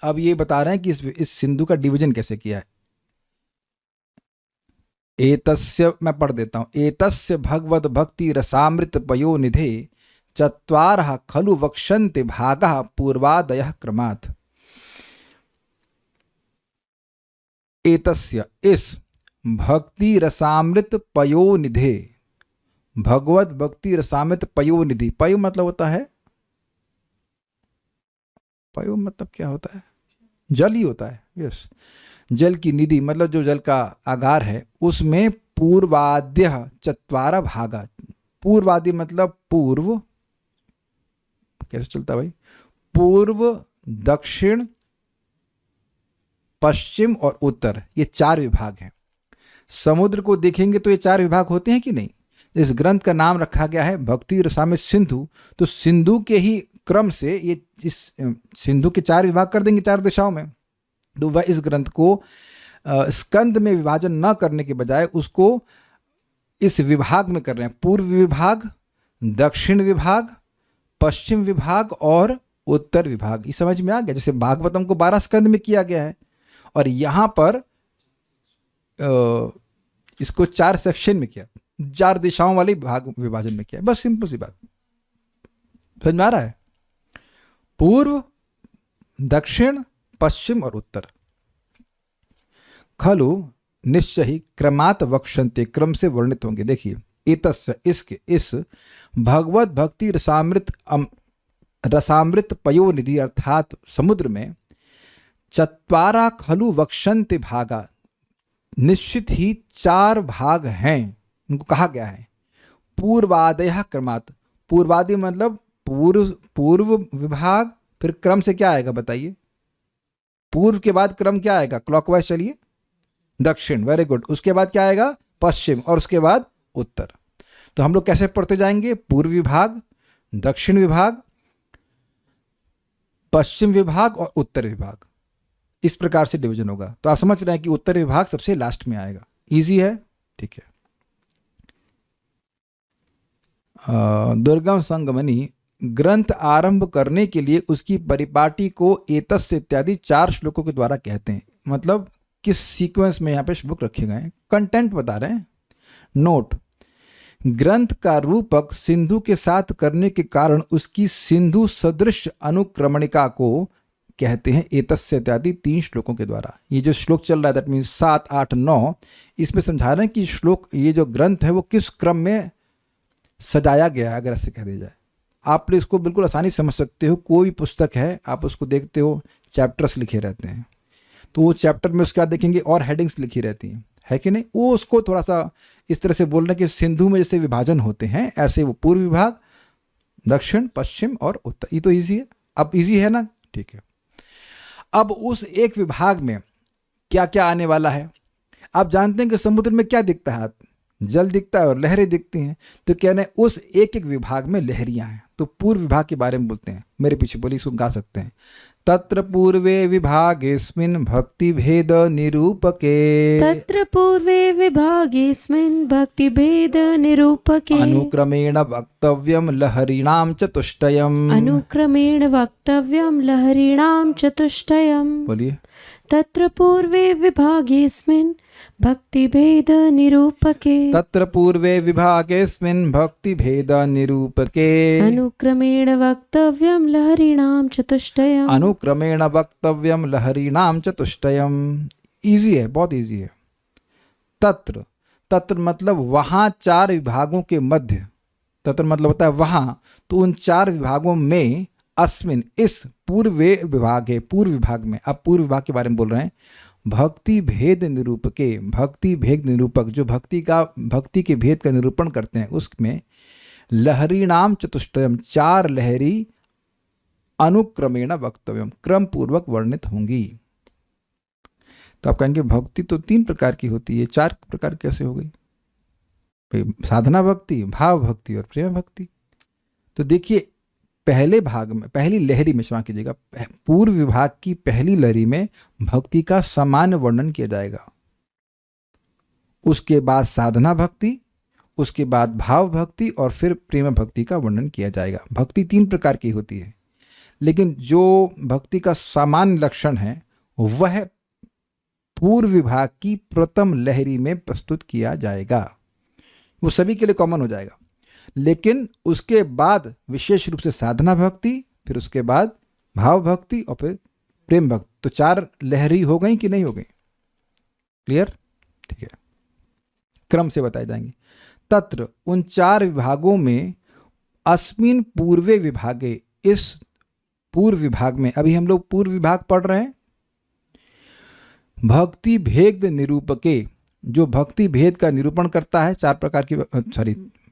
अब ये बता रहे हैं कि इस सिंधु का डिवीजन कैसे किया है। एतस्य, मैं पढ़ देता हूं, एतस्य भगवद भक्ति रसामृत पयो निधे चत्वारः खलु वक्षन्ते भागः पूर्वादयः क्रमात्। एतस्य, इस भक्ति रसामृत पयो निधे, भगवत भक्ति रसामृत पयो निधि। पयो मतलब होता है, पयो मतलब क्या होता है? जल ही होता है। यस, जल की निधि मतलब जो जल का आगार है, उसमें पूर्वाद्य चत्वारा भागा। पूर्वादि मतलब पूर्व, कैसे चलता भाई? पूर्व, दक्षिण, पश्चिम और उत्तर, ये चार विभाग हैं। समुद्र को देखेंगे तो ये चार विभाग होते हैं कि नहीं? इस ग्रंथ का नाम रखा गया है भक्ति रसामृत सिंधु, तो सिंधु के ही क्रम से ये इस सिंधु के चार विभाग कर देंगे चार दिशाओं में। तो वह इस ग्रंथ को स्कंद में विभाजन न करने के बजाय उसको इस विभाग में कर रहे हैं। पूर्व विभाग, दक्षिण विभाग, पश्चिम विभाग और उत्तर विभाग। ये समझ में आ गया? जैसे भागवतम को 12 स्कंद में किया गया है और यहाँ पर इसको 4 सेक्शन में किया, 4 दिशाओं वाले भाग विभाजन में किया। बस सिंपल सी बात। समझ में आ रहा है? पूर्व, दक्षिण, पश्चिम और उत्तर। खलु निश्चय ही क्रमात् वक्ष्यन्ते, क्रम से वर्णित होंगे। देखिए, एतस्य, इसके, इस भगवत भक्ति रसामृत पयोनिधि अर्थात समुद्र में चत्वारा खलु वक्ष्यन्ते भागा, निश्चित ही 4 भाग हैं, उनको कहा गया है। पूर्वादयः क्रमात्, पूर्वादि मतलब पूर्व विभाग, फिर क्रम से क्या आएगा बताइए? पूर्व के बाद क्रम क्या आएगा? क्लॉकवाइज चलिए, दक्षिण, वेरी गुड। उसके बाद क्या आएगा? पश्चिम, और उसके बाद उत्तर। तो हम लोग कैसे पढ़ते जाएंगे? पूर्व विभाग, दक्षिण विभाग, पश्चिम विभाग और उत्तर विभाग, इस प्रकार से डिवीजन होगा। तो आप समझ रहे हैं कि उत्तर विभाग सबसे लास्ट में आएगा। इजी है, ठीक है। दुर्गम संगमनी ग्रंथ आरंभ करने के लिए उसकी परिपाटी को एतस्य इत्यादि 4 श्लोकों के द्वारा कहते हैं। मतलब किस सीक्वेंस में यहाँ पे श्लोक रखे गए हैं, कंटेंट बता रहे हैं। नोट, ग्रंथ का रूपक सिंधु के साथ करने के कारण उसकी सिंधु सदृश अनुक्रमणिका को कहते हैं एतस्य इत्यादि 3 श्लोकों के द्वारा। ये जो श्लोक चल रहा है दैट मीन्स 7, 8, 9, इसमें समझा रहे हैं कि श्लोक, ये जो ग्रंथ है वो किस क्रम में सजाया गया है। अगर ऐसे कह दिया जाए, आप इसको बिल्कुल आसानी समझ सकते हो। कोई भी पुस्तक है, आप उसको देखते हो, चैप्टर्स लिखे रहते हैं, तो वो चैप्टर में उसके बाद देखेंगे और हेडिंग्स लिखी रहती हैं, है कि नहीं? वो उसको थोड़ा सा इस तरह से बोल रहे हैं कि सिंधु में जैसे विभाजन होते हैं, ऐसे वो पूर्व विभाग, दक्षिण, पश्चिम और उत्तर। ये तो ईजी है। अब ईजी है ना, ठीक है। अब उस एक विभाग में क्या क्या आने वाला है? आप जानते हैं कि समुद्र में क्या दिखता है? जल दिखता है और लहरें दिखती हैं। तो कहने उस एक एक विभाग में लहरियां हैं। तो पूर्व विभाग के बारे में बोलते हैं। मेरे पीछे बोलिए, इसको गा सकते हैं। तत्र पूर्वे विभागेस्मिन् भक्ति भेद निरूपके, तत्र पूर्वे विभागेस्मिन् भक्ति भेद निरूपके, अनुक्रमेण वक्तव्यं लहरीणां चतुष्टयम्, अनुक्रमेण वक्तव्यं लहरीणां चतुष्टयम्। बोलिए। तत्र पूर्वे विभागेस्मिन् भक्ति भेद निरूपके, तत्र पूर्वे विभागेस्मिन् भक्ति भेद निरूपके, अनुक्रमेण वक्तव्यं लहरीणां चतुष्टयम्, अनुक्रमेण वक्तव्यं लहरीणां चतुष्टयम्। इजी है, बहुत इजी है। तत्र, तत्र मतलब वहाँ 4 विभागों के मध्य, तत्र मतलब होता है वहाँ, तो उन 4 विभागों में अस्मिन, इस पूर्वे विभाग है, पूर्व विभाग में, अब पूर्व विभाग के बारे में बोल रहे हैं। भक्ति भेद निरूपके, भक्ति भेद निरूपक, जो भक्ति के भेद का निरूपण करते हैं, उसमें लहरीणाम चतुष्टयम, 4 लहरी अनुक्रमेण वक्तव्यम, क्रम पूर्वक वर्णित होंगी। तो आप कहेंगे भक्ति तो 3 प्रकार की होती है, 4 प्रकार कैसे हो गई भाई? साधना भक्ति, भाव भक्ति और प्रेम भक्ति। तो देखिए, पहले भाग में, पहली लहरी में, क्षमा कीजिएगा, पूर्व विभाग की पहली लहरी में भक्ति का सामान्य वर्णन किया जाएगा। उसके बाद साधना भक्ति, उसके बाद भाव भक्ति और फिर प्रेम भक्ति का वर्णन किया जाएगा। भक्ति 3 प्रकार की होती है, लेकिन जो भक्ति का सामान्य लक्षण है वह पूर्व विभाग की प्रथम लहरी में प्रस्तुत किया जाएगा। वो सभी के लिए कॉमन हो जाएगा। लेकिन उसके बाद विशेष रूप से साधना भक्ति, फिर उसके बाद भाव भक्ति और फिर प्रेम भक्ति। तो 4 लहरी हो गई कि नहीं हो गई? क्लियर? ठीक है, क्रम से बताए जाएंगे। तत्र, उन 4 विभागों में, अस्मिन पूर्वे विभागे, इस पूर्व विभाग में, अभी हम लोग पूर्व विभाग पढ़ रहे हैं। भक्ति भेद निरूपके, जो भक्ति भेद का निरूपण करता है, 4 प्रकार की,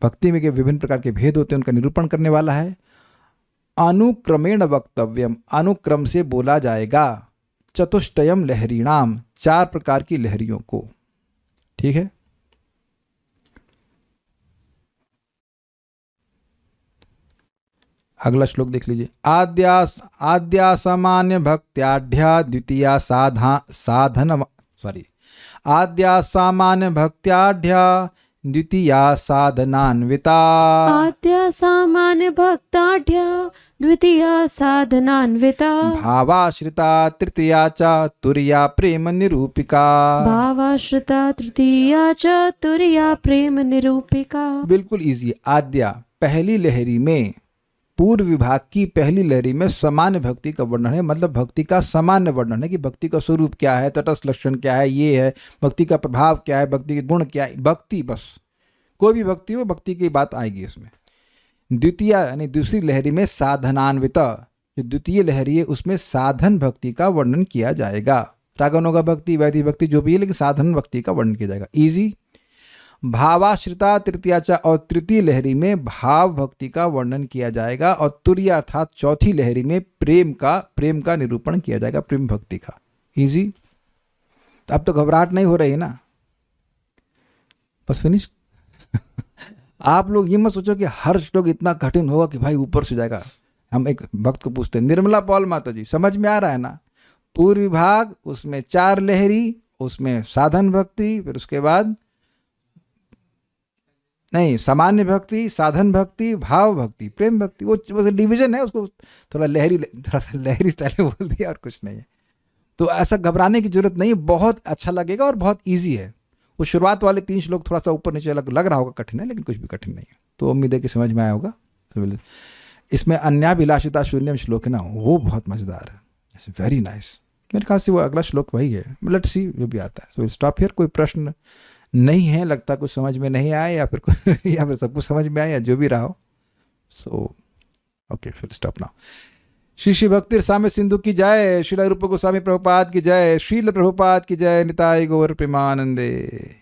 भक्ति में के विभिन्न प्रकार के भेद होते हैं, उनका निरूपण करने वाला है। अनुक्रमेण वक्तव्यम, अनुक्रम से बोला जाएगा। चतुष्टयम लहरीणाम, 4 प्रकार की लहरियों को। ठीक है, अगला श्लोक देख लीजिए। आद्या सामान्य भक्त्याढ्या द्वितीया आद्या सामान्य भक्त्याढ्या द्वितीया साधनान्विता, आद्या सामान्य भक्ताढ्या द्वितीया साधनान्विता, भावाश्रिता तृतीया च तुर्या प्रेम निरूपिका, भावाश्रिता तृतीया च तुर्या प्रेम निरूपिका। बिल्कुल इजी। आद्या, पहली लहरी में पूर्व विभाग की पहली लहरी में सामान्य भक्ति का वर्णन है, मतलब भक्ति का सामान्य वर्णन है कि भक्ति का स्वरूप क्या है, तटस्थ लक्षण क्या है, ये है भक्ति का प्रभाव क्या है, भक्ति के गुण क्या है, भक्ति, बस कोई भी भक्ति हो, भक्ति की बात आएगी इसमें। द्वितीय यानी दूसरी लहरी में साधनान्वित, जो द्वितीय लहरी है उसमें साधन भक्ति का वर्णन किया जाएगा। रागानुगा भक्ति, वैदिक भक्ति जो भी है, लेकिन साधन भक्ति का वर्णन किया जाएगा। इजी। भावाश्रिता तृतीयाचा और तृतीय लहरी में भाव भक्ति का वर्णन किया जाएगा, और तुरीय अर्थात चौथी लहरी में प्रेम का निरूपण किया जाएगा, प्रेम भक्ति का। इजी। तो अब तो घबराहट नहीं हो रही ना, बस फिनिश। आप लोग ये मत सोचो कि हर श्लोक इतना कठिन होगा कि भाई ऊपर से जाएगा। हम एक भक्त को पूछते हैं, निर्मला पॉल माता जी, समझ में आ रहा है ना? पूर्व विभाग, उसमें 4 लहरी, उसमें साधन भक्ति, फिर उसके बाद नहीं, सामान्य भक्ति, साधन भक्ति, भाव भक्ति, प्रेम भक्ति, वो डिवीजन है, उसको थोड़ा सा लहरी स्टाइल में बोल दिया और कुछ नहीं है। तो ऐसा घबराने की जरूरत नहीं है, बहुत अच्छा लगेगा और बहुत ईजी है। वो शुरुआत वाले 3 श्लोक थोड़ा सा ऊपर नीचे लग रहा होगा कठिन है, लेकिन कुछ भी कठिन नहीं है। तो उम्मीद है कि समझ में आया होगा। इसमें अन्याभिलाषिता शून्यम श्लोक है ना, वो बहुत मज़ेदार है, वेरी नाइस। मेरे ख्याल से वो अगला श्लोक वही है, लेट्स सी जो भी आता है। So stop here. कोई प्रश्न नहीं है, लगता कुछ समझ में नहीं आया, या फिर सब कुछ समझ में आया, या जो भी रहा हो। सो ओके, फिर स्टॉप नाउ। श्री श्री भक्ति रसामृत सिंधु की जय, श्रील रूप गोस्वामी प्रभुपाद की जय, श्रील प्रभुपाद की जय, निताय गौर प्रेमानंदे।